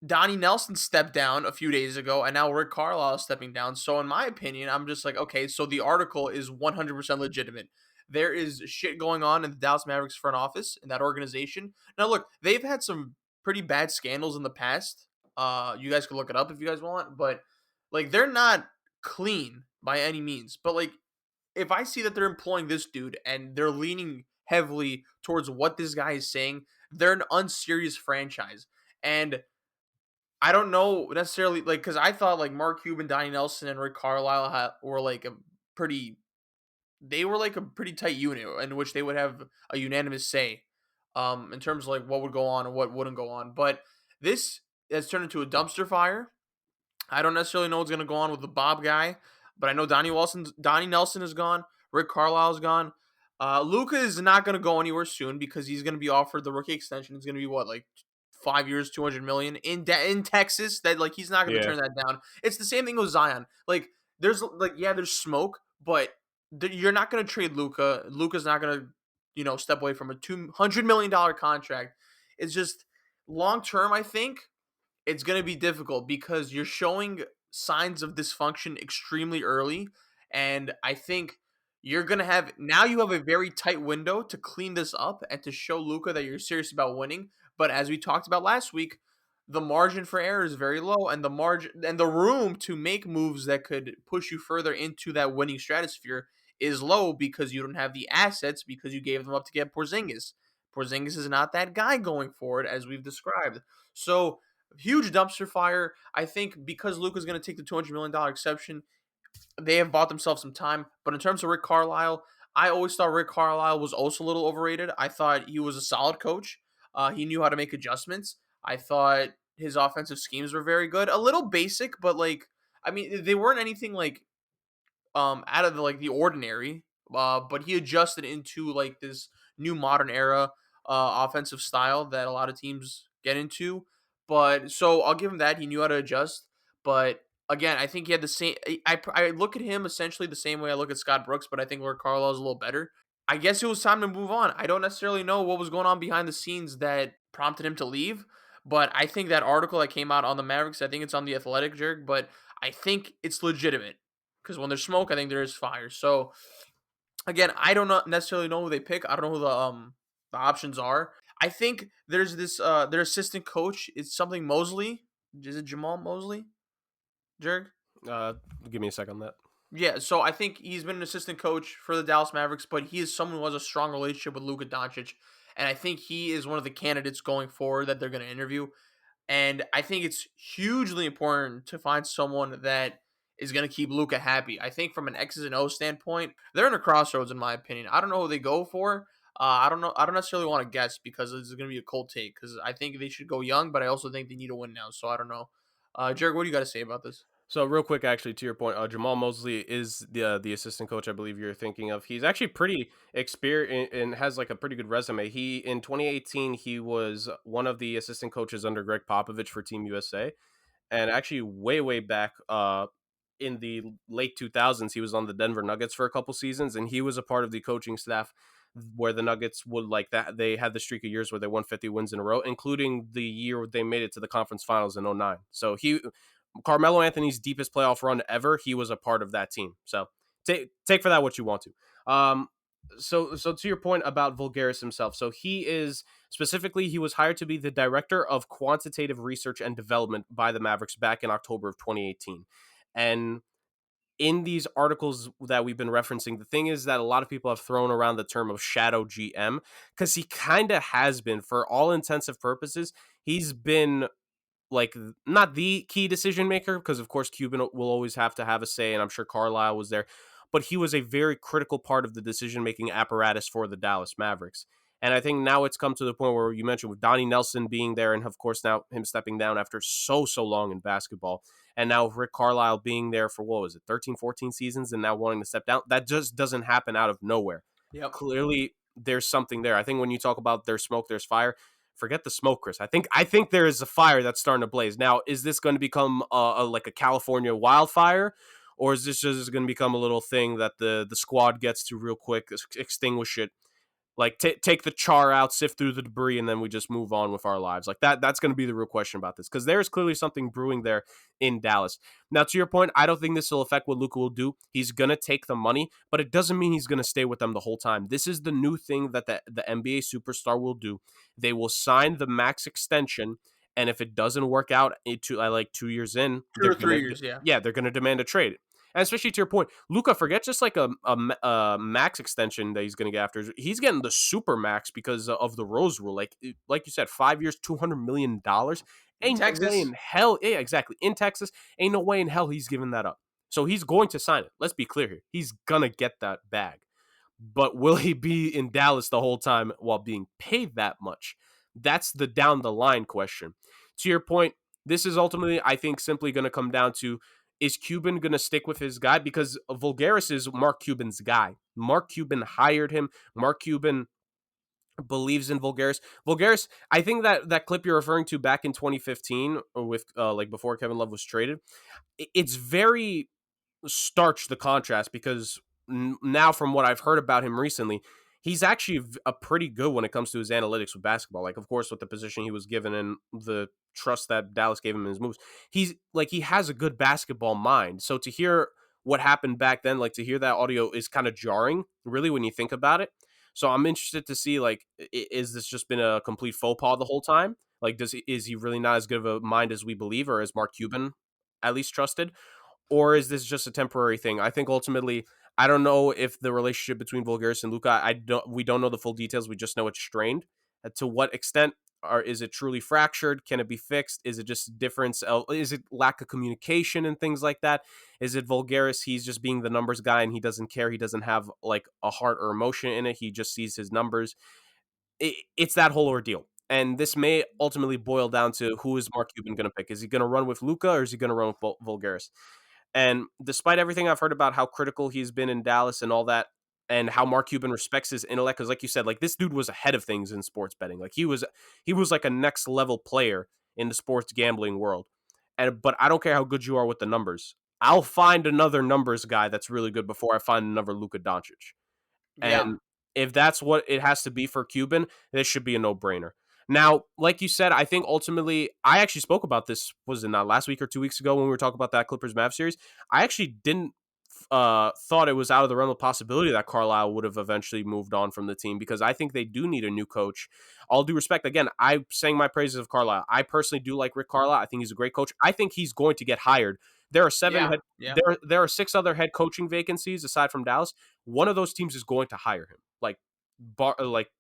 Donnie Nelson stepped down a few days ago, and now Rick Carlisle is stepping down. So, in my opinion, I'm just like, okay, so the article is 100% legitimate. There is shit going on in the Dallas Mavericks front office in that organization. Now, look, they've had some pretty bad scandals in the past. You guys can look it up if you guys want, but like they're not clean by any means. But like, if I see that they're employing this dude and they're leaning heavily towards what this guy is saying, they're an unserious franchise. And I don't know necessarily like because I thought like Mark Cuban, Donnie Nelson, and Rick Carlisle were like a pretty. They were like a pretty tight unit in which they would have a unanimous say, in terms of like what would go on and what wouldn't go on. But this has turned into a dumpster fire. I don't necessarily know what's gonna go on with the Bob guy, but I know Donnie Nelson is gone. Rick Carlisle is gone. Luca is not gonna go anywhere soon because he's gonna be offered the rookie extension. It's gonna be what like 5 years, 200 million in Texas. That like he's not gonna Yeah. turn that down. It's the same thing with Zion. Like there's smoke, but you're not gonna trade Luca. Luca's not gonna step away from a $200 million contract. It's just long term. I think it's going to be difficult because you're showing signs of dysfunction extremely early. And I think you're going to have now you have a very tight window to clean this up and to show Luca that you're serious about winning. But as we talked about last week, the margin for error is very low, and the margin and the room to make moves that could push you further into that winning stratosphere is low because you don't have the assets because you gave them up to get Porzingis. Porzingis is not that guy going forward, as we've described. So huge dumpster fire. I think because Luka's going to take the $200 million exception, they have bought themselves some time. But in terms of Rick Carlisle, I always thought Rick Carlisle was also a little overrated. I thought he was a solid coach. He knew how to make adjustments. I thought his offensive schemes were very good. A little basic, but like I mean, they weren't anything like out of the ordinary. But he adjusted into like this new modern era offensive style that a lot of teams get into. But so I'll give him that. He knew how to adjust. But again, I think he had the same. I look at him essentially the same way I look at Scott Brooks, but I think Lord Carlisle is a little better. I guess it was time to move on. I don't necessarily know what was going on behind the scenes that prompted him to leave, but I think that article that came out on the Mavericks, I think it's on the Athletic, Jurg, but I think it's legitimate because when there's smoke, I think there is fire. So again, I don't necessarily know who they pick. I don't know who the options are. I think there's this their assistant coach is something Mosley. Is it Jamal Mosley? Jurg? Uh, Give me a second on that. Yeah, so I think he's been an assistant coach for the Dallas Mavericks, but he is someone who has a strong relationship with Luka Doncic, and I think he is one of the candidates going forward that they're going to interview. And I think it's hugely important to find someone that is going to keep Luca happy. I think from an X's and O standpoint, they're in a crossroads, in my opinion. I don't know who they go for. I don't know. I don't necessarily want to guess because this is going to be a cold take. Because I think they should go young, but I also think they need to win now. So I don't know. Jurg, what do you got to say about this? So real quick, actually, to your point, Jamal Mosley is the assistant coach I believe you're thinking of. He's actually pretty experienced and has like a pretty good resume. He in 2018 he was one of the assistant coaches under Greg Popovich for Team USA, and actually way back in the late 2000s he was on the Denver Nuggets for a couple seasons, and he was a part of the coaching staff where the Nuggets would like that they had the streak of years where they won 50 wins in a row, including the year they made it to the conference finals in '09. So he Carmelo Anthony's deepest playoff run ever, he was a part of that team. So take for that what you want to. So to your point about Vulgaris himself, so he was hired to be the director of quantitative research and development by the Mavericks back in October of 2018. And in these articles that we've been referencing, the thing is that a lot of people have thrown around the term of shadow GM because he kind of has been, for all intensive purposes, he's been like not the key decision maker because of course Cuban will always have to have a say, and I'm sure Carlisle was there, but he was a very critical part of the decision making apparatus for the Dallas Mavericks. And I think now it's come to the point where you mentioned with Donnie Nelson being there, and of course now him stepping down after so long in basketball, and now Rick Carlisle being there for what was it 13 14 seasons and now wanting to step down. That just doesn't happen out of nowhere. Yep. Clearly there's something there. I think when you talk about there's smoke there's fire. Forget the smoke, Chris. I think there is a fire that's starting to blaze. Now, is this going to become like a California wildfire, or is this just going to become a little thing that the squad gets to real quick, extinguish it, like take the char out, sift through the debris, and then we just move on with our lives? Like that's going to be the real question about this, because there's clearly something brewing there in Dallas. Now, to your point, I don't think this will affect what Luka will do. He's going to take the money, but it doesn't mean he's going to stay with them the whole time. This is the new thing that the NBA superstar will do. They will sign the max extension, and if it doesn't work out into like 2 years in, 2 or 3 years, yeah. they're going to demand a trade. And especially to your point, Luka, forget just like a max extension that he's going to get after. He's getting the super max because of the Rose rule. Like you said, 5 years, $200 million. Ain't no way in hell. Yeah, exactly. In Texas, ain't no way in hell he's giving that up. So he's going to sign it. Let's be clear here. He's going to get that bag. But will he be in Dallas the whole time while being paid that much? That's the down the line question. To your point, this is ultimately, I think, simply going to come down to, is Cuban going to stick with his guy? Because Vulgaris is Mark Cuban's guy. Mark Cuban hired him. Mark Cuban believes in Vulgaris. Vulgaris, I think that clip you're referring to back in 2015 with like before Kevin Love was traded, it's very starch the contrast, because now from what I've heard about him recently, he's actually a pretty good when it comes to his analytics with basketball. Like, of course, with the position he was given and the trust that Dallas gave him in his moves, he has a good basketball mind. So to hear what happened back then, like to hear that audio is kind of jarring, really, when you think about it. So I'm interested to see, like, is this just been a complete faux pas the whole time? Like, is he really not as good of a mind as we believe, or as Mark Cuban at least trusted? Or is this just a temporary thing? I think ultimately, I don't know if the relationship between Vulgaris and Luka, we don't know the full details. We just know it's strained. To what extent is it truly fractured? Can it be fixed? Is it just a difference? Is it lack of communication and things like that? Is it Vulgaris? He's just being the numbers guy and he doesn't care. He doesn't have like a heart or emotion in it. He just sees his numbers. It's that whole ordeal. And this may ultimately boil down to, who is Mark Cuban going to pick? Is he going to run with Luka, or is he going to run with Vulgaris? And despite everything I've heard about how critical he's been in Dallas and all that, and how Mark Cuban respects his intellect, because like you said, like this dude was ahead of things in sports betting. Like he was like a next level player in the sports gambling world. But I don't care how good you are with the numbers. I'll find another numbers guy that's really good before I find another Luka Doncic. Yeah. And if that's what it has to be for Cuban, this should be a no-brainer. Now, like you said, I think ultimately, I actually spoke about this, was it not last week or 2 weeks ago when we were talking about that Clippers-Mavs series? I actually didn't thought it was out of the realm of possibility that Carlisle would have eventually moved on from the team, because I think they do need a new coach. All due respect, again, I sang my praises of Carlisle. I personally do like Rick Carlisle. I think he's a great coach. I think he's going to get hired. There are there are 6 other head coaching vacancies aside from Dallas. One of those teams is going to hire him. Like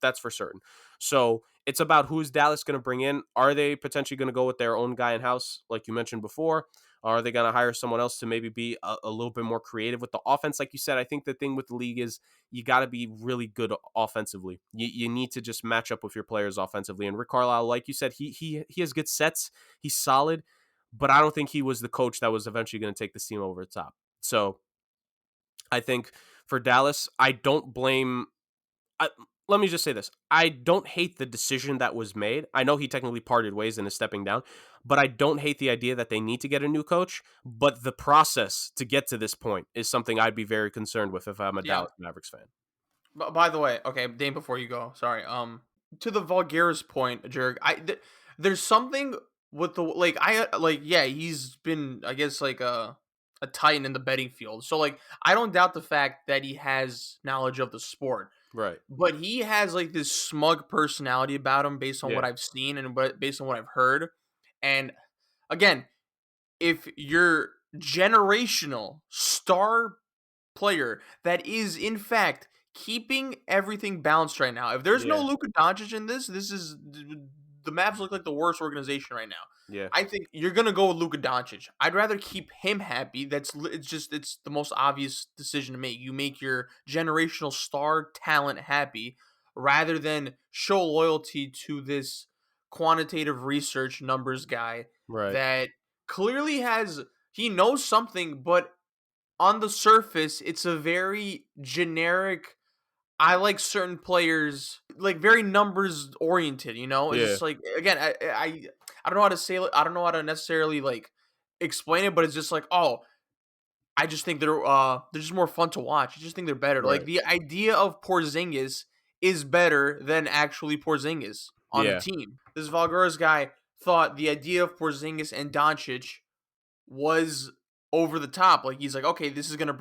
that's for certain. So it's about who is Dallas going to bring in. Are they potentially going to go with their own guy in house, like you mentioned before? Or are they going to hire someone else to maybe be a little bit more creative with the offense? Like you said, I think the thing with the league is you got to be really good offensively. You need to just match up with your players offensively. And Rick Carlisle, like you said, he has good sets. He's solid. but I don't think he was the coach that was eventually going to take this team over the top. So I think for Dallas, I don't blame. Let me just say this. I don't hate the decision that was made. I know he technically parted ways and is stepping down, but I don't hate the idea that they need to get a new coach. But the process to get to this point is something I'd be very concerned with if I'm a Yeah. Dallas Mavericks fan. By the way, okay, Dane, before you go, sorry. To the Vulgaris point, Jurg, there's something with the yeah, he's been, I guess, like a titan in the betting field. So like, I don't doubt the fact that he has knowledge of the sport, Right. but he has like this smug personality about him based on what Yeah. I've seen and based on what I've heard. And again, if your generational star player that is in fact keeping everything balanced right now. If there's no Yeah. Luka Doncic in this is the Mavs look like the worst organization right now. Yeah. I think you're gonna go with Luka Doncic. I'd rather keep him happy. It's the most obvious decision to make. You make your generational star talent happy rather than show loyalty to this quantitative research numbers guy Right. that clearly he knows something, but on the surface, it's a very generic. I like certain players, like very numbers oriented. It's Yeah. just like again, I don't know how to say it. I don't know how to necessarily like explain it, but it's just like, oh, I just think they're just more fun to watch. I just think they're better. Like Right. the idea of Porzingis is better than actually Porzingis on the Yeah. team. This Valgueras guy thought the idea of Porzingis and Doncic was over the top. Like he's like, okay, this is gonna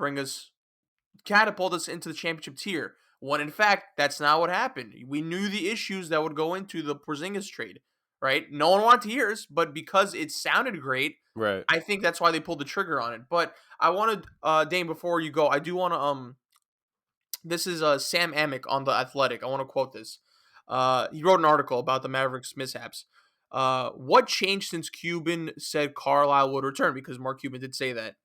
catapult us into the championship tier. When in fact, that's not what happened. We knew the issues that would go into the Porzingis trade, right? No one wanted to hear us, but because it sounded great, Right. I think that's why they pulled the trigger on it. But I wanted, Dane, before you go, I do want to this is Sam Amick on The Athletic. I want to quote this. He wrote an article about the Mavericks mishaps. What changed since Cuban said Carlisle would return? Because Mark Cuban did say that.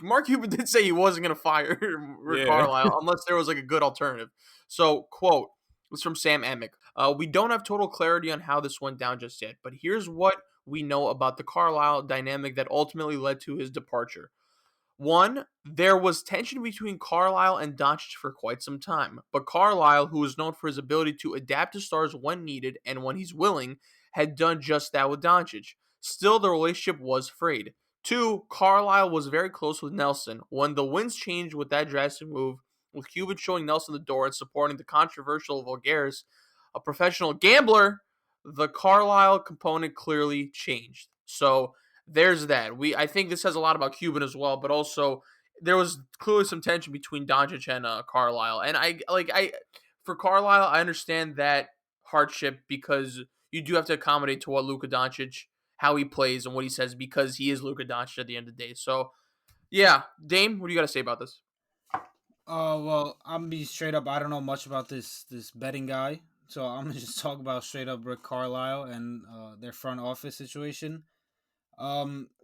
Mark Cuban did say he wasn't going to fire Rick Yeah. Carlisle unless there was like a good alternative. So, quote, it's from Sam Amick. We don't have total clarity on how this went down just yet, but here's what we know about the Carlisle dynamic that ultimately led to his departure. One, there was tension between Carlisle and Doncic for quite some time, but Carlisle, who is known for his ability to adapt to stars when needed and when he's willing, had done just that with Doncic. Still, the relationship was frayed. Two, Carlisle was very close with Nelson. When the winds changed with that drastic move, with Cuban showing Nelson the door and supporting the controversial Vulgaris, a professional gambler, the Carlisle component clearly changed. So, there's that. I think this says a lot about Cuban as well, but also there was clearly some tension between Doncic and Carlisle. And for Carlisle, I understand that hardship because you do have to accommodate to what Luka Doncic, how he plays and what he says because he is Luka Doncic at the end of the day. So yeah, Dame, what do you got to say about this? Well, I'm gonna be straight up. I don't know much about this betting guy, so I'm gonna just talk about straight up Rick Carlisle and their front office situation.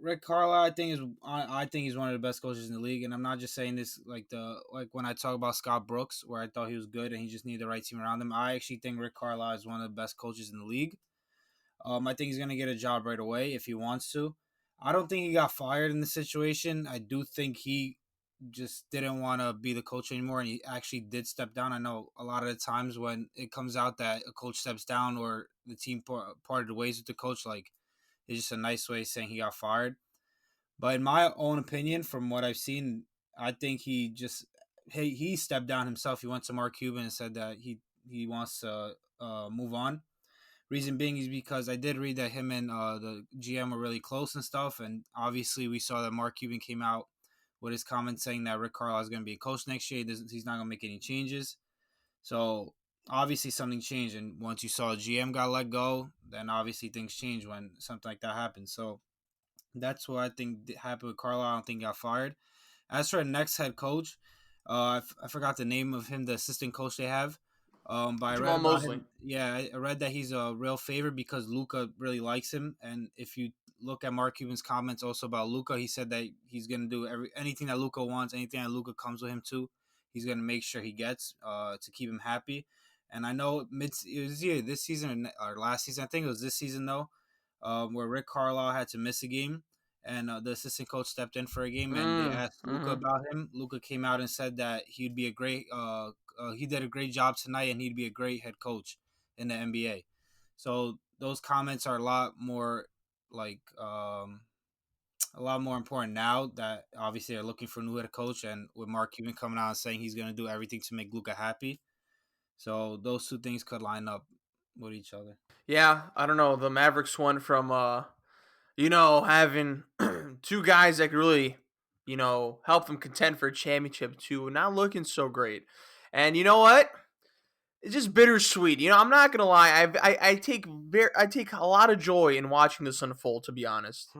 Rick Carlisle, I think he's one of the best coaches in the league, and I'm not just saying this like when I talk about Scott Brooks, where I thought he was good and he just needed the right team around him. I actually think Rick Carlisle is one of the best coaches in the league. I think he's gonna get a job right away if he wants to. I don't think he got fired in the situation. I do think he just didn't want to be the coach anymore, and he actually did step down. I know a lot of the times when it comes out that a coach steps down or the team parted ways with the coach, like it's just a nice way of saying he got fired. But in my own opinion, from what I've seen, I think he stepped down himself. He went to Mark Cuban and said that he wants to move on. Reason being is because I did read that him and the GM were really close and stuff, and obviously we saw that Mark Cuban came out with his comments saying that Rick Carlisle is going to be a coach next year. He's not going to make any changes. So obviously something changed, and once you saw GM got let go, then obviously things change when something like that happens. So that's what I think happened with Carlisle. I don't think he got fired. As for the next head coach, I forgot the name of him, the assistant coach they have. But I read Jamal about Mosley. him. Yeah, I read that he's a real favorite because Luka really likes him. And if you look at Mark Cuban's comments also about Luka, he said that he's gonna do anything that Luka wants, anything that Luka comes with him to, he's gonna make sure he gets to keep him happy. And I know it was either this season or last season. I think it was this season though. where Rick Carlisle had to miss a game, and the assistant coach stepped in for a game, and they Mm, asked Luca hmm. about him. Luca came out and said that he'd be a great, he did a great job tonight, and he'd be a great head coach in the NBA. So those comments are a lot more like a lot more important now that obviously they're looking for a new head coach, and with Mark Cuban coming out and saying he's going to do everything to make Luca happy. So those two things could line up with each other. Yeah, I don't know. The Mavericks won from having two guys that could really, help them contend for a championship to not looking so great. And you know what? It's just bittersweet. I'm not gonna lie. I take a lot of joy in watching this unfold. To be honest,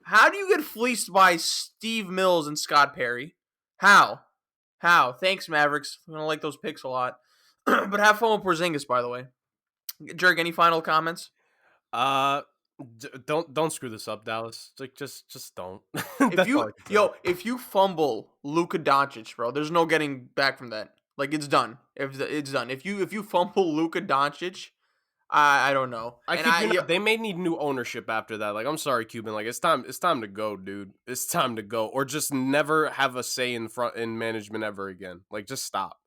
how do you get fleeced by Steve Mills and Scott Perry? How? How? Thanks, Mavericks. I'm gonna like those picks a lot. But have fun with Porzingis, by the way. Jurg, any final comments? Uh, don't screw this up, Dallas. Like just don't. That's all I can say. If you fumble Luka Doncic, bro, there's no getting back from that. Like it's done. It's done. If you fumble Luka Doncic, I don't know. I And kid you not, they may need new ownership after that. Like, I'm sorry, Cuban. Like, it's time to go, dude. It's time to go, or just never have a say in management ever again. Like, just stop.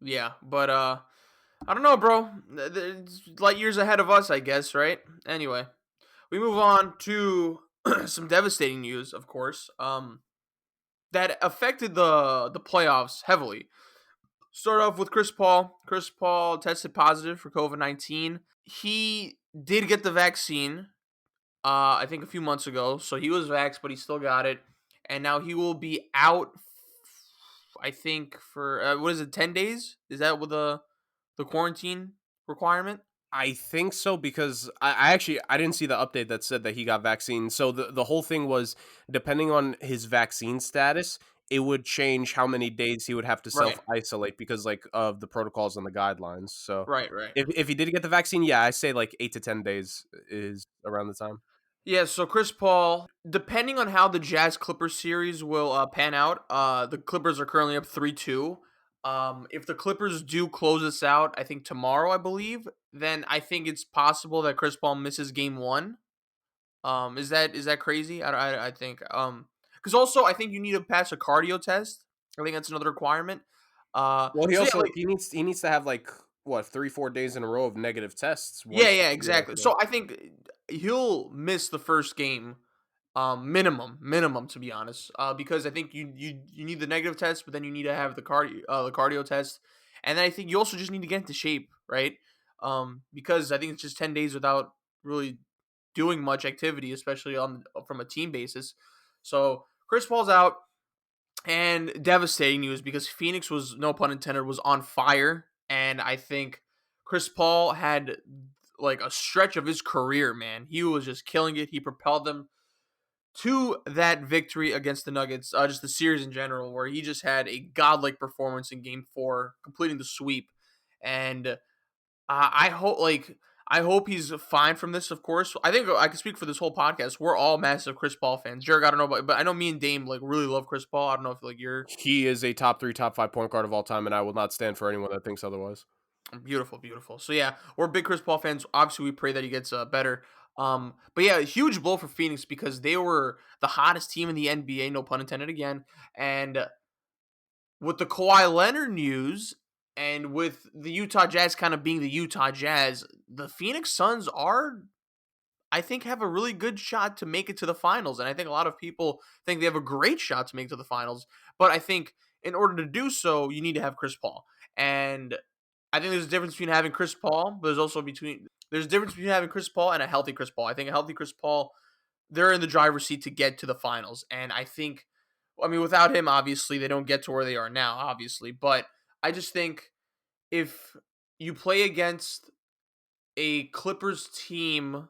yeah, but I don't know, bro. It's light years ahead of us, I guess, right? Anyway, we move on to some devastating news, of course. That affected the playoffs heavily. Start off with Chris Paul. Chris Paul tested positive for COVID-19. He did get the vaccine, I think a few months ago. So he was vaxxed, but he still got it. And now he will be out, I think, for, what is it, 10 days? Is that with the quarantine requirement? I think so because I actually I didn't see the update that said that he got vaccine. So the whole thing was depending on his vaccine status, it would change how many days he would have to Right, self isolate because like of the protocols and the guidelines. So right. if he did get the vaccine, yeah, I say like 8 to 10 days is around the time. Yeah, so Chris Paul, depending on how the Jazz Clippers series will pan out, the Clippers are currently up 3-2. If the Clippers do close this out, I think tomorrow, I believe, then I think it's possible that Chris Paul misses game one. Is that crazy? I think because also I think you need to pass a cardio test. I think that's another requirement. Well, So yeah, like he needs to have like what 3 4 days in a row of negative tests. yeah, Yeah. exactly. So I think he'll miss the first game. Minimum to be honest. Because I think you need the negative test, but then you need to have the cardio test, and then I think you also just need to get into shape, right? Because I think it's just 10 days without really doing much activity, especially on from a team basis. So Chris Paul's out, and devastating news because Phoenix was, no pun intended, was on fire, and I think Chris Paul had like a stretch of his career, man. He was just killing it. He propelled them to that victory against the Nuggets, just the series in general, where he just had a godlike performance in Game 4, completing the sweep. And I hope he's fine from this. Of course, I think I can speak for this whole podcast. We're all massive Chris Paul fans. Jurg, I don't know, but I know me and Dame like really love Chris Paul. I don't know if like you're He is a top 3, top 5 point guard of all time, and I will not stand for anyone that thinks otherwise. beautiful. So yeah, we're big Chris Paul fans. Obviously, we pray that he gets better. But yeah, a huge blow for Phoenix because they were the hottest team in the NBA. No pun intended again, and with the Kawhi Leonard news and with the Utah Jazz kind of being the Utah Jazz, the Phoenix Suns are, I think, have a really good shot to make it to the finals. And I think a lot of people think they have a great shot to make it to the finals. But I think in order to do so, you need to have Chris Paul. And I think there's a difference between having Chris Paul, but there's a difference between having Chris Paul and a healthy Chris Paul. I think a healthy Chris Paul, they're in the driver's seat to get to the finals. And I mean, without him, obviously, they don't get to where they are now, obviously. But I just think if you play against a Clippers team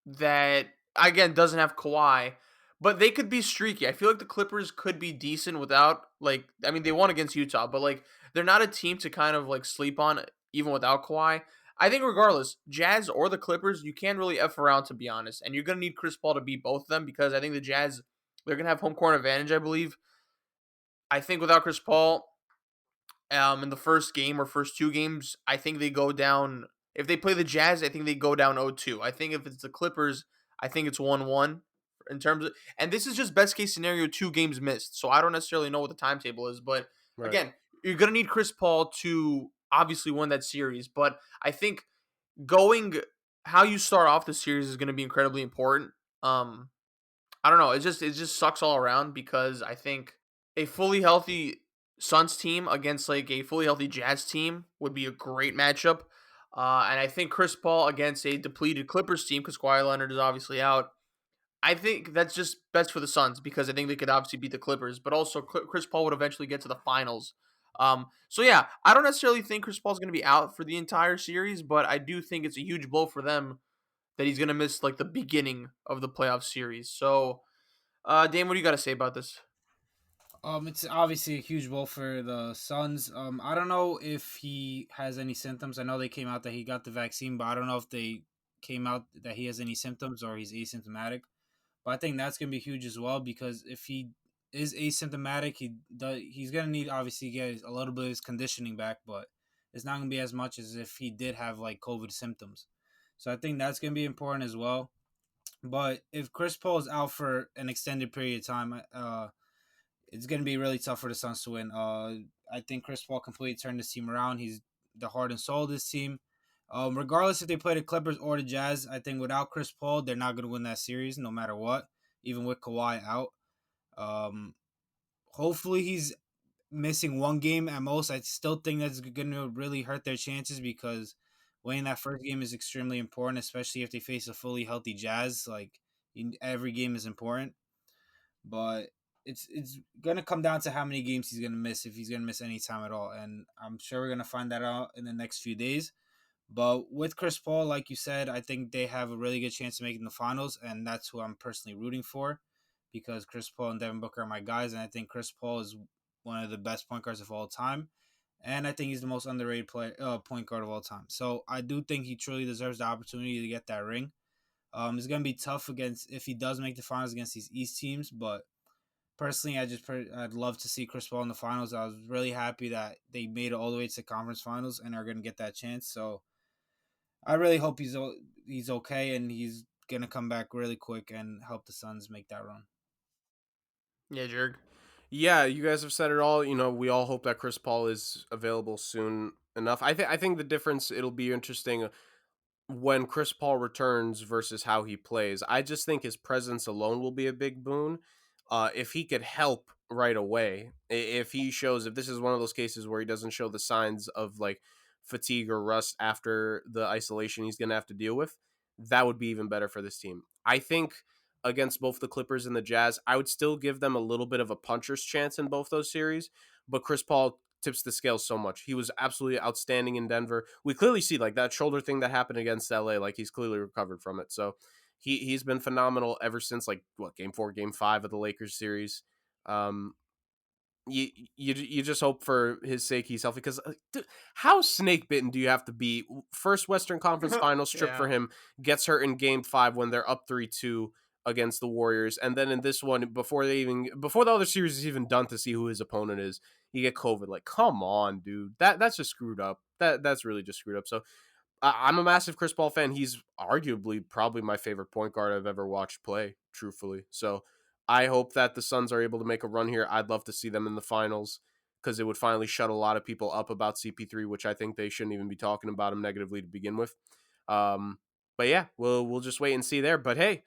that, again, doesn't have Kawhi, but they could be streaky. I feel like the Clippers could be decent without, like, I mean, they won against Utah, but, like, they're not a team to kind of, like, sleep on even without Kawhi. I think regardless, Jazz or the Clippers, you can't really F around, to be honest. And you're going to need Chris Paul to beat both of them because I think the Jazz, they're going to have home court advantage, I believe. I think without Chris Paul, in the first game or first two games, I think they go down If they play the Jazz, I think they go down 0-2. I think if it's the Clippers, I think it's 1-1 in terms of, and this is just best case scenario, 2 games missed. So I don't necessarily know what the timetable is, but Right. again, you're going to need Chris Paul to obviously win that series, but I think going how you start off the series is going to be incredibly important. I don't know. It just sucks all around because I think a fully healthy Suns team against like a fully healthy Jazz team would be a great matchup. And I think Chris Paul against a depleted Clippers team because Kawhi Leonard is obviously out. I think that's just best for the Suns because I think they could obviously beat the Clippers, but also Chris Paul would eventually get to the finals. So yeah, I don't necessarily think Chris Paul's going to be out for the entire series, but I do think it's a huge blow for them that he's going to miss like the beginning of the playoff series. So, Dame, what do you got to say about this? It's obviously a huge blow for the Suns. I don't know if he has any symptoms. I know they came out that he got the vaccine, but I don't know if they came out that he has any symptoms or he's asymptomatic. But I think that's gonna be huge as well because if he is asymptomatic, he's gonna need obviously get a little bit of his conditioning back, but it's not gonna be as much as if he did have like COVID symptoms. So I think that's gonna be important as well. But if Chris Paul is out for an extended period of time, it's going to be really tough for the Suns to win. I think Chris Paul completely turned this team around. He's the heart and soul of this team. Regardless if they play the Clippers or the Jazz, I think without Chris Paul, they're not going to win that series no matter what, even with Kawhi out. Um, Hopefully he's missing one game at most. I still think that's going to really hurt their chances because winning that first game is extremely important, especially if they face a fully healthy Jazz. Like every game is important. But it's gonna come down to how many games he's gonna miss if he's gonna miss any time at all, and I'm sure we're gonna find that out in the next few days. But with Chris Paul, like you said, I think they have a really good chance of making the finals, and that's who I'm personally rooting for, because Chris Paul and Devin Booker are my guys, and I think Chris Paul is one of the best point guards of all time, and I think he's the most underrated point guard of all time. So I do think he truly deserves the opportunity to get that ring. It's gonna be tough against if he does make the finals against these East teams, but personally, I'd love to see Chris Paul in the finals. I was really happy that they made it all the way to the conference finals and are going to get that chance. So I really hope he's okay and he's going to come back really quick and help the Suns make that run. Yeah, Jurg. Yeah, you guys have said it all. We all hope that Chris Paul is available soon enough. I think the difference, it'll be interesting when Chris Paul returns versus how he plays. I just think his presence alone will be a big boon. If he could help right away, if this is one of those cases where he doesn't show the signs of like fatigue or rust after the isolation he's going to have to deal with, that would be even better for this team. I think against both the Clippers and the Jazz, I would still give them a little bit of a puncher's chance in both those series, but Chris Paul tips the scales so much. He was absolutely outstanding in Denver. We clearly see like that shoulder thing that happened against LA, like he's clearly recovered from it. So he's been phenomenal ever since like game 4, game 5 of the Lakers series. You just hope for his sake he's healthy, because dude, how snake bitten do you have to be? First Western Conference Finals trip Yeah. for him, gets hurt in game 5 when they're up 3-2 against the Warriors, and then in this one, before the other series is even done to see who his opponent is, you get COVID. Like, come on, dude, that's just screwed up. That's really just screwed up. So I'm a massive Chris Paul fan. He's arguably probably my favorite point guard I've ever watched play, truthfully. So I hope that the Suns are able to make a run here. I'd love to see them in the finals, because it would finally shut a lot of people up about CP3, which I think they shouldn't even be talking about him negatively to begin with. But yeah, we'll just wait and see there. But hey,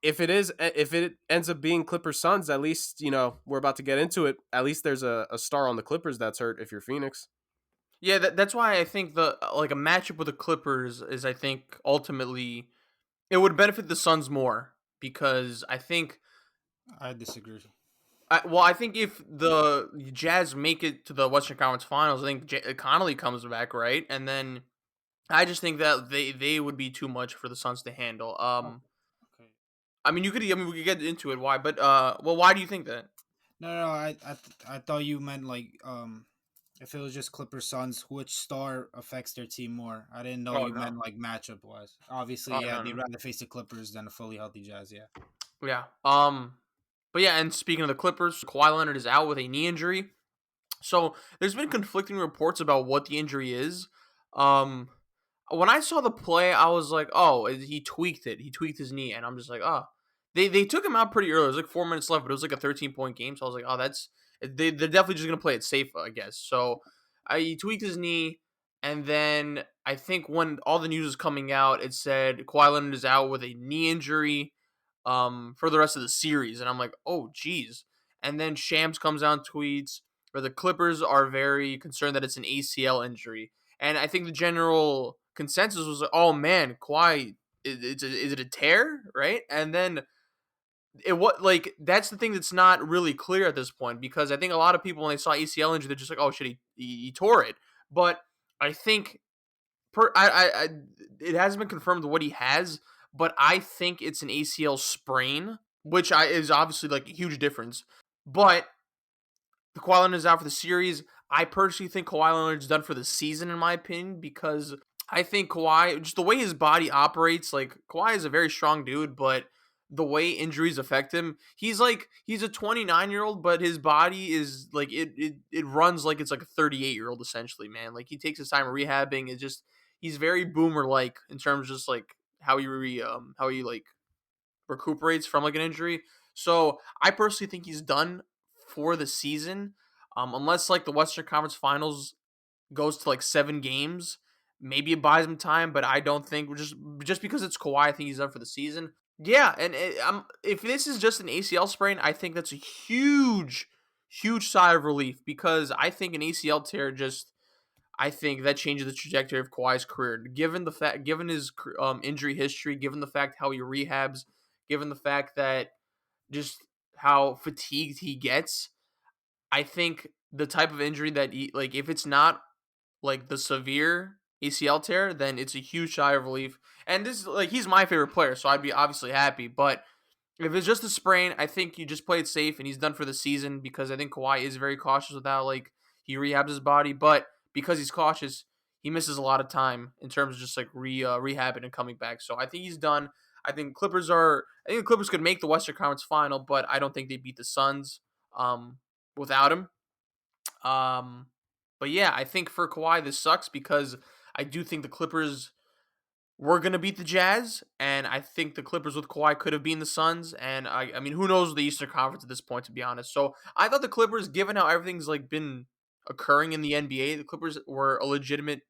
if it ends up being Clippers Suns, at least we're about to get into it. At least there's a star on the Clippers that's hurt if you're Phoenix. Yeah, that's why I think the like a matchup with the Clippers is, I think, ultimately it would benefit the Suns more because I think I disagree. I think if the Jazz make it to the Western Conference Finals, I think Connolly comes back, right? And then I just think that they would be too much for the Suns to handle. Oh, okay. I mean, we could get into it why, but well, why do you think that? No. I thought you meant like if it was just Clippers Suns, which star affects their team more? I didn't know Oh you no, meant like matchup wise. Obviously, oh yeah, no, they'd no, rather face the Clippers than a fully healthy Jazz. Yeah. yeah. But yeah, and speaking of the Clippers, Kawhi Leonard is out with a knee injury. So there's been conflicting reports about what the injury is. Um, when I saw the play, I was like, oh, he tweaked it. He tweaked his knee, and I'm just like, oh. They took him out pretty early. It was like 4 minutes left, but it was like a 13-point game. So I was like, oh, they're definitely just gonna play it safe, I guess. So he tweaked his knee, and then I think when all the news was coming out, it said Kawhi Leonard is out with a knee injury, for the rest of the series, and I'm like, oh, geez. And then Shams comes out and tweets, where the Clippers are very concerned that it's an ACL injury. And I think the general consensus was like, oh man, Kawhi, is it a tear, right? And then that's the thing that's not really clear at this point, because I think a lot of people when they saw ACL injury, they're just like, oh shit, he tore it. But I think it hasn't been confirmed what he has, but I think it's an ACL sprain, which is obviously like a huge difference. But the Kawhi Leonard is out for the series. I personally think Kawhi Leonard's done for the season, in my opinion, because I think Kawhi, just the way his body operates, like Kawhi is a very strong dude, but the way injuries affect him, he's a 29-year-old, but his body is like it runs like it's like a 38-year-old essentially, man. Like he takes his time rehabbing. It's just he's very boomer like in terms of just like how he like recuperates from like an injury. So I personally think he's done for the season, unless like the Western Conference Finals goes to like 7 games. Maybe it buys him time, but I don't think just because it's Kawhi, I think he's done for the season. Yeah, and if this is just an ACL sprain, I think that's a huge, huge sigh of relief, because I think an ACL tear I think that changes the trajectory of Kawhi's career. Given his injury history, given the fact how he rehabs, given the fact that just how fatigued he gets, I think the type of injury that like if it's not like the severe ACL tear, then it's a huge sigh of relief. And this like he's my favorite player, so I'd be obviously happy. But if it's just a sprain, I think you just play it safe, and he's done for the season, because I think Kawhi is very cautious with how like he rehabs his body. But because he's cautious, he misses a lot of time in terms of just like rehabbing and coming back. So I think he's done. I think the Clippers could make the Western Conference Final, but I don't think they beat the Suns without him. Um, but yeah, I think for Kawhi this sucks, because I do think the Clippers were gonna beat the Jazz, and I think the Clippers with Kawhi could have beaten the Suns, and I mean, who knows the Eastern Conference at this point, to be honest. So I thought the Clippers, given how everything's like been occurring in the NBA, the Clippers were a legitimate,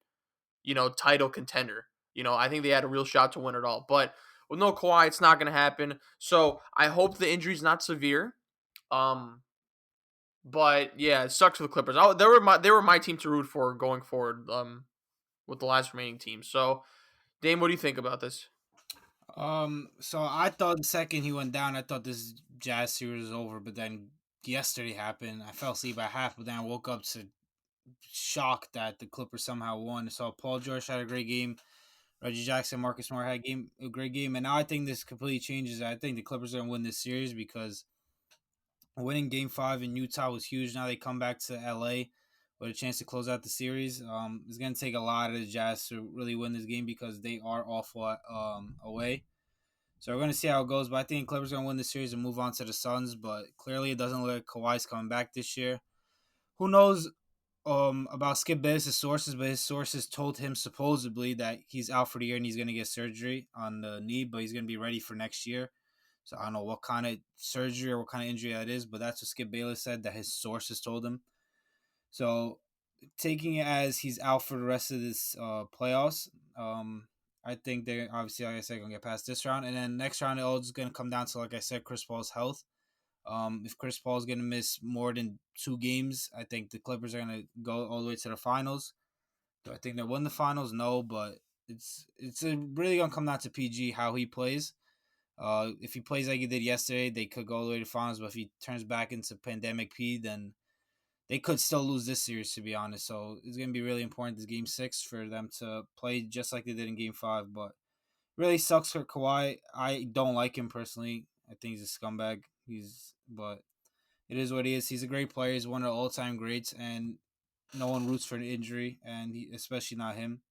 title contender. I think they had a real shot to win it all. But with no Kawhi, it's not gonna happen. So I hope the injury's not severe. Um, but yeah, it sucks for the Clippers. They were my team to root for going forward. With the last remaining team. So, Dame, what do you think about this? So I thought the second he went down, I thought this Jazz series was over. But then yesterday happened. I fell asleep at half, but then I woke up to shock that the Clippers somehow won. So Paul George had a great game. Reggie Jackson, Marcus Smart had a great game, and now I think this completely changes. I think the Clippers are gonna win this series, because winning Game 5 in Utah was huge. Now they come back to LA with a chance to close out the series. It's going to take a lot of the Jazz to really win this game, because they are awful away. So we're going to see how it goes. But I think Clippers are going to win the series and move on to the Suns. But clearly it doesn't look like Kawhi's coming back this year. Who knows about Skip Bayless' sources, but his sources told him supposedly that he's out for the year and he's going to get surgery on the knee, but he's going to be ready for next year. So I don't know what kind of surgery or what kind of injury that is, but that's what Skip Bayless said that his sources told him. So taking it as he's out for the rest of this playoffs, I think they're obviously, like I said, going to get past this round. And then next round, it's going to come down to, like I said, Chris Paul's health. If Chris Paul is going to miss more than 2 games, I think the Clippers are going to go all the way to the finals. Do I think they'll win the finals? No, but it's really going to come down to PG, how he plays. If he plays like he did yesterday, they could go all the way to finals. But if he turns back into pandemic P, then they could still lose this series, to be honest. So it's going to be really important, this Game 6, for them to play just like they did in Game 5. But really sucks for Kawhi. I don't like him personally. I think he's a scumbag. But it is what he is. He's a great player. He's one of the all-time greats, and no one roots for an injury, and especially not him.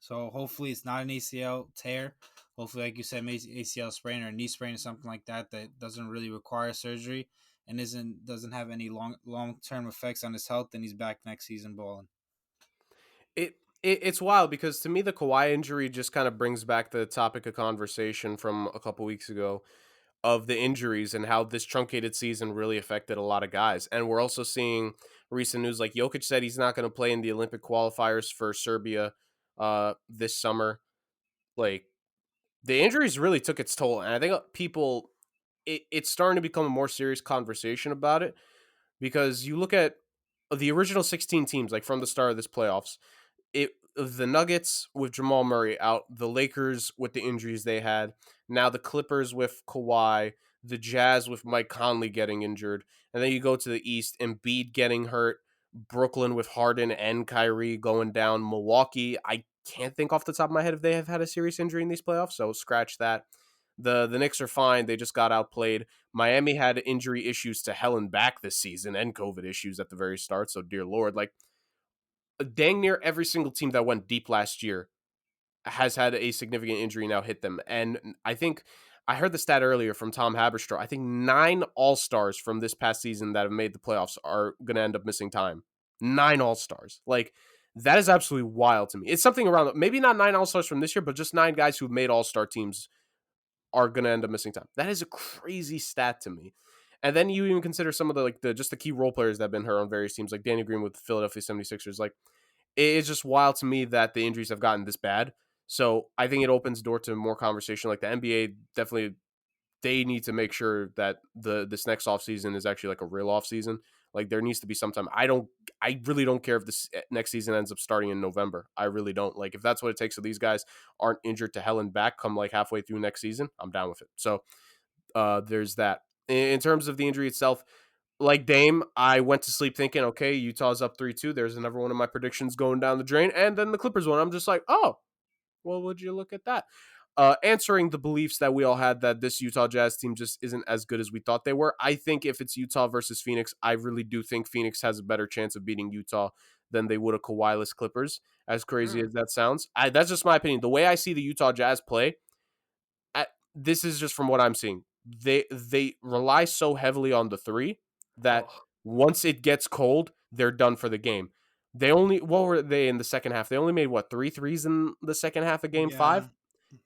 So hopefully it's not an ACL tear. Hopefully, like you said, ACL sprain or a knee sprain or something like that doesn't really require surgery and doesn't have any long term effects on his health. And he's back next season balling. It's wild because to me the Kawhi injury just kind of brings back the topic of conversation from a couple weeks ago of the injuries and how this truncated season really affected a lot of guys. And we're also seeing recent news like Jokic said he's not going to play in the Olympic qualifiers for Serbia this summer. Like the injuries really took its toll, and I think people it's starting to become a more serious conversation about it because you look at the original 16 teams like from the start of this playoffs, it the Nuggets with Jamal Murray out, the Lakers with the injuries they had, now the Clippers with Kawhi, the Jazz with Mike Conley getting injured, and then you go to the East, Embiid getting hurt, Brooklyn with Harden and Kyrie going down, Milwaukee. I can't think off the top of my head if they have had a serious injury in these playoffs, so scratch that. The Knicks are fine. They just got outplayed. Miami had injury issues to hell and back this season and COVID issues at the very start. So dear Lord, like dang near every single team that went deep last year has had a significant injury now hit them. And I think I heard the stat earlier from Tom Haberstroh. I think 9 All-Stars from this past season that have made the playoffs are going to end up missing time. 9 All-Stars. Like, that is absolutely wild to me. It's something around, maybe not 9 All-Stars from this year, but just 9 guys who've made All-Star teams are going to end up missing time. That is a crazy stat to me. And then you even consider some of the key role players that have been hurt on various teams, like Danny Green with the Philadelphia 76ers. Like, it's just wild to me that the injuries have gotten this bad. So I think it opens the door to more conversation. Like the NBA definitely, they need to make sure that this next offseason is actually like a real offseason. Like there needs to be some time. I really don't care if this next season ends up starting in November. I really don't. Like if that's what it takes so these guys aren't injured to hell and back come like halfway through next season, I'm down with it. So there's that. In terms of the injury itself, like Dame, I went to sleep thinking, okay, Utah's up 3-2. There's another one of my predictions going down the drain. And then the Clippers one, I'm just like, oh, well, would you look at that? Answering the beliefs that we all had that this Utah Jazz team just isn't as good as we thought they were. I think if it's Utah versus Phoenix, I really do think Phoenix has a better chance of beating Utah than they would a Kawhi-less Clippers, as crazy as that sounds. That's just my opinion. The way I see the Utah Jazz play, this is just from what I'm seeing. They rely so heavily on the three that Oh, once it gets cold, they're done for the game. They only what were they in the second half? They only made what 3 threes in the second half of game Yeah. 5.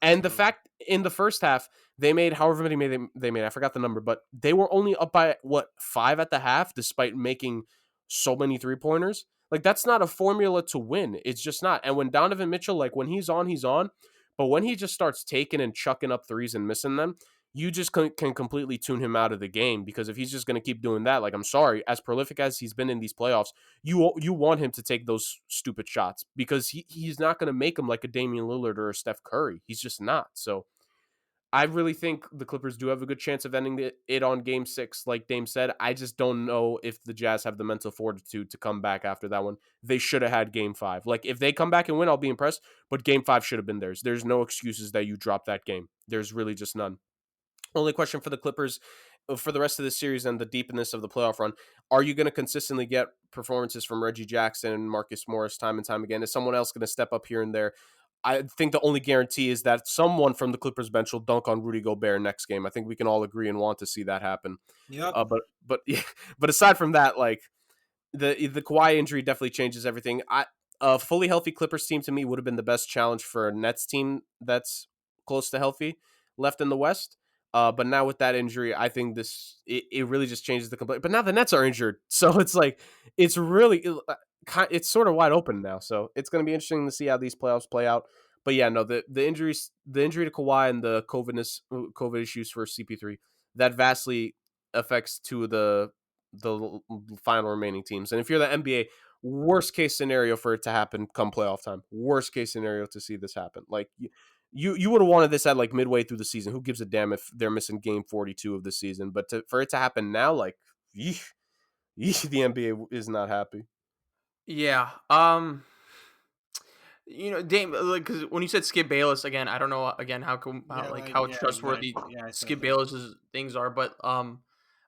And the So fact in the first half they made however many they made, I forgot the number, but they were only up by what 5 at the half, despite making so many 3-pointers. Like that's not a formula to win. It's just not. And when Donovan Mitchell, like when he's on, he's on. But when he just starts taking and chucking up threes and missing them, you just can completely tune him out of the game because if he's just going to keep doing that, like I'm sorry, as prolific as he's been in these playoffs, you want him to take those stupid shots because he's not going to make them like a Damian Lillard or a Steph Curry. He's just not. So I really think the Clippers do have a good chance of ending it on game 6, like Dame said. I just don't know if the Jazz have the mental fortitude to come back after that one. They should have had game 5. Like, if they come back and win, I'll be impressed, but game 5 should have been theirs. There's no excuses that you drop that game. There's really just none. Only question for the Clippers for the rest of the series and the deepness of the playoff run, are you going to consistently get performances from Reggie Jackson and Marcus Morris time and time again? Is someone else going to step up here and there? I think the only guarantee is that someone from the Clippers bench will dunk on Rudy Gobert next game. I think we can all agree and want to see that happen. yep. But yeah, but aside from that, like the Kawhi injury definitely changes everything. A fully healthy Clippers team to me would have been the best challenge for a Nets team that's close to healthy left in the West. But now with that injury, I think it really just changes the complete. But now the Nets are injured, so it's like it's really it's sort of wide open now. So it's going to be interesting to see how these playoffs play out. But yeah, no, the injury to Kawhi and the COVID issues for CP3 that vastly affects two of the final remaining teams. And if you're the NBA, worst case scenario for it to happen come playoff time. Worst case scenario to see this happen. Like you would have wanted this at like midway through the season. Who gives a damn if they're missing game 42 of the season? But for it to happen now, like the NBA is not happy. yeah. Dame, like, because when you said Skip Bayless again, I don't know again Yeah, how yeah, trustworthy exactly. Yeah, I said Skip that. Bayless's things are, but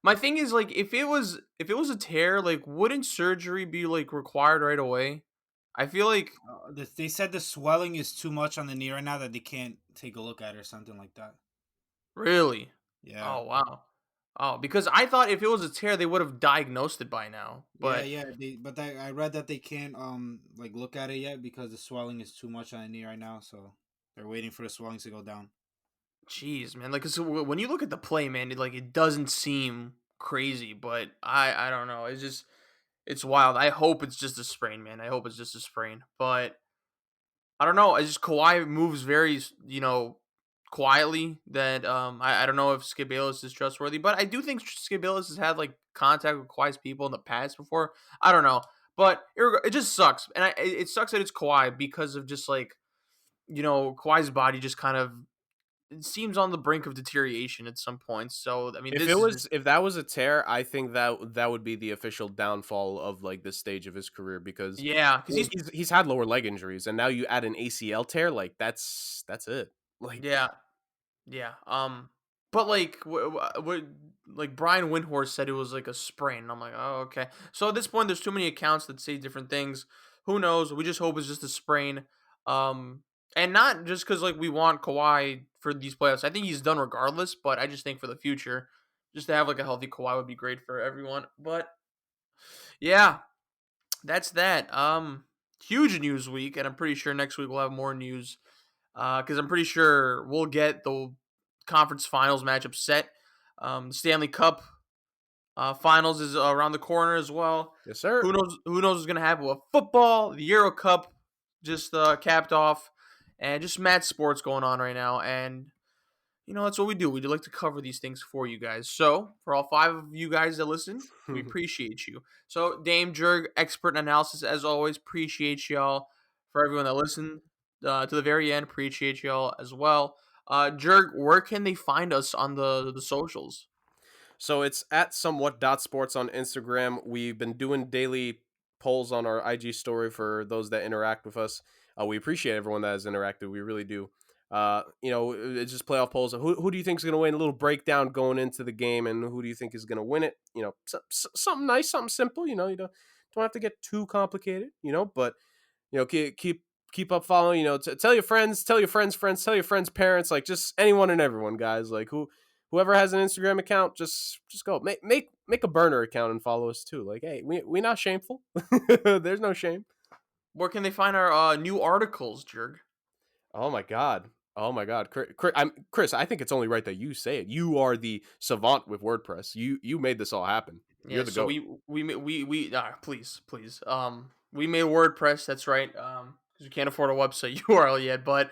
my thing is like if it was a tear, like wouldn't surgery be like required right away? I feel like They said the swelling is too much on the knee right now that they can't take a look at it or something like that. really. Yeah. Oh wow. Oh, because I thought if it was a tear, they would have diagnosed it by now. Yeah, But yeah. I read that they can't like look at it yet because the swelling is too much on the knee right now. So they're waiting for the swelling to go down. jeez, man, like 'cause when you look at the play, man, it doesn't seem crazy, but I don't know. It's wild. I hope it's just a sprain, man. I hope it's just a sprain, but I don't know. It's just Kawhi moves very, quietly. That I don't know if Skip Bayless is trustworthy, but I do think Skip Bayless has had like contact with Kawhi's people in the past before. I don't know, but it just sucks, and it sucks that it's Kawhi because of just like Kawhi's body just kind of it seems on the brink of deterioration at some points. So I mean, this is just If that was a tear, I think that would be the official downfall of like this stage of his career because yeah, because he's had lower leg injuries and now you add an ACL tear, like that's it. Like yeah. Yeah. But like what like Brian Windhorst said it was like a sprain. And I'm like, oh, okay. So at this point, there's too many accounts that say different things. Who knows? We just hope it's just a sprain. And not just because like we want Kawhi for these playoffs. I think he's done regardless. But I just think for the future, just to have like a healthy Kawhi would be great for everyone. But yeah, that's that. Huge news week, and I'm pretty sure next week we'll have more news because I'm pretty sure we'll get the conference finals matchup set. The Stanley Cup finals is around the corner as well. yes, sir. Who knows? Who knows what's gonna happen with football? The Euro Cup just capped off, and just mad sports going on right now. And that's what we do. We do like to cover these things for you guys. So for all 5 of you guys that listen, we appreciate you. So Dame Jurg, expert in analysis as always. Appreciate y'all. For everyone that listened to the very end, appreciate y'all as well. Jurg, where can they find us on the socials? So it's at SomeWhatSports on Instagram. We've been doing daily polls on our IG story for those that interact with us. We appreciate everyone that has interacted. We really do. It's just playoff polls. Who do you think is going to win? A little breakdown going into the game, and who do you think is going to win it? Something nice, something simple. You don't have to get too complicated. But keep up following. Tell your friends, tell your friends' friends, tell your friends' parents. Like just anyone and everyone, guys. Like whoever has an Instagram account, just go make a burner account and follow us too. Like, hey, we not shameful. There's no shame. Where can they find our new articles, Jurg? Oh my god. Oh my god, Chris, I think it's only right that you say it. You are the savant with WordPress. You made this all happen. You're the so goat. we please we made WordPress. That's right. Because we can't afford a website URL yet, but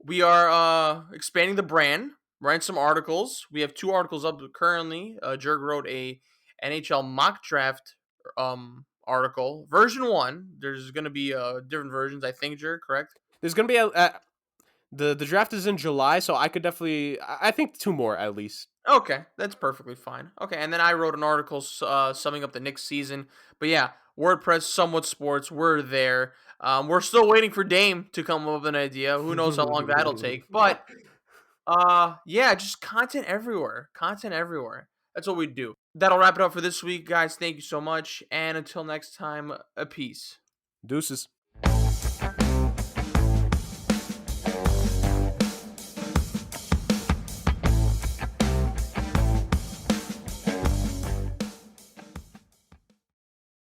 we are expanding the brand. Writing some articles. We have 2 articles up currently. Jurg wrote a NHL mock draft article, version 1. There's going to be different versions, I think, Jurg, correct? There's gonna be the draft is in July, so I could definitely I think 2 more at least. Okay, that's perfectly fine. Okay, and then I wrote an article summing up the Knicks season. But yeah, WordPress, Somewhat Sports, we're there. We're still waiting for Dame to come up with an idea. Who knows how long that'll take? But yeah, just content everywhere. Content everywhere. That's what we do. That'll wrap it up for this week, guys. Thank you so much, and until next time, a peace. Deuces.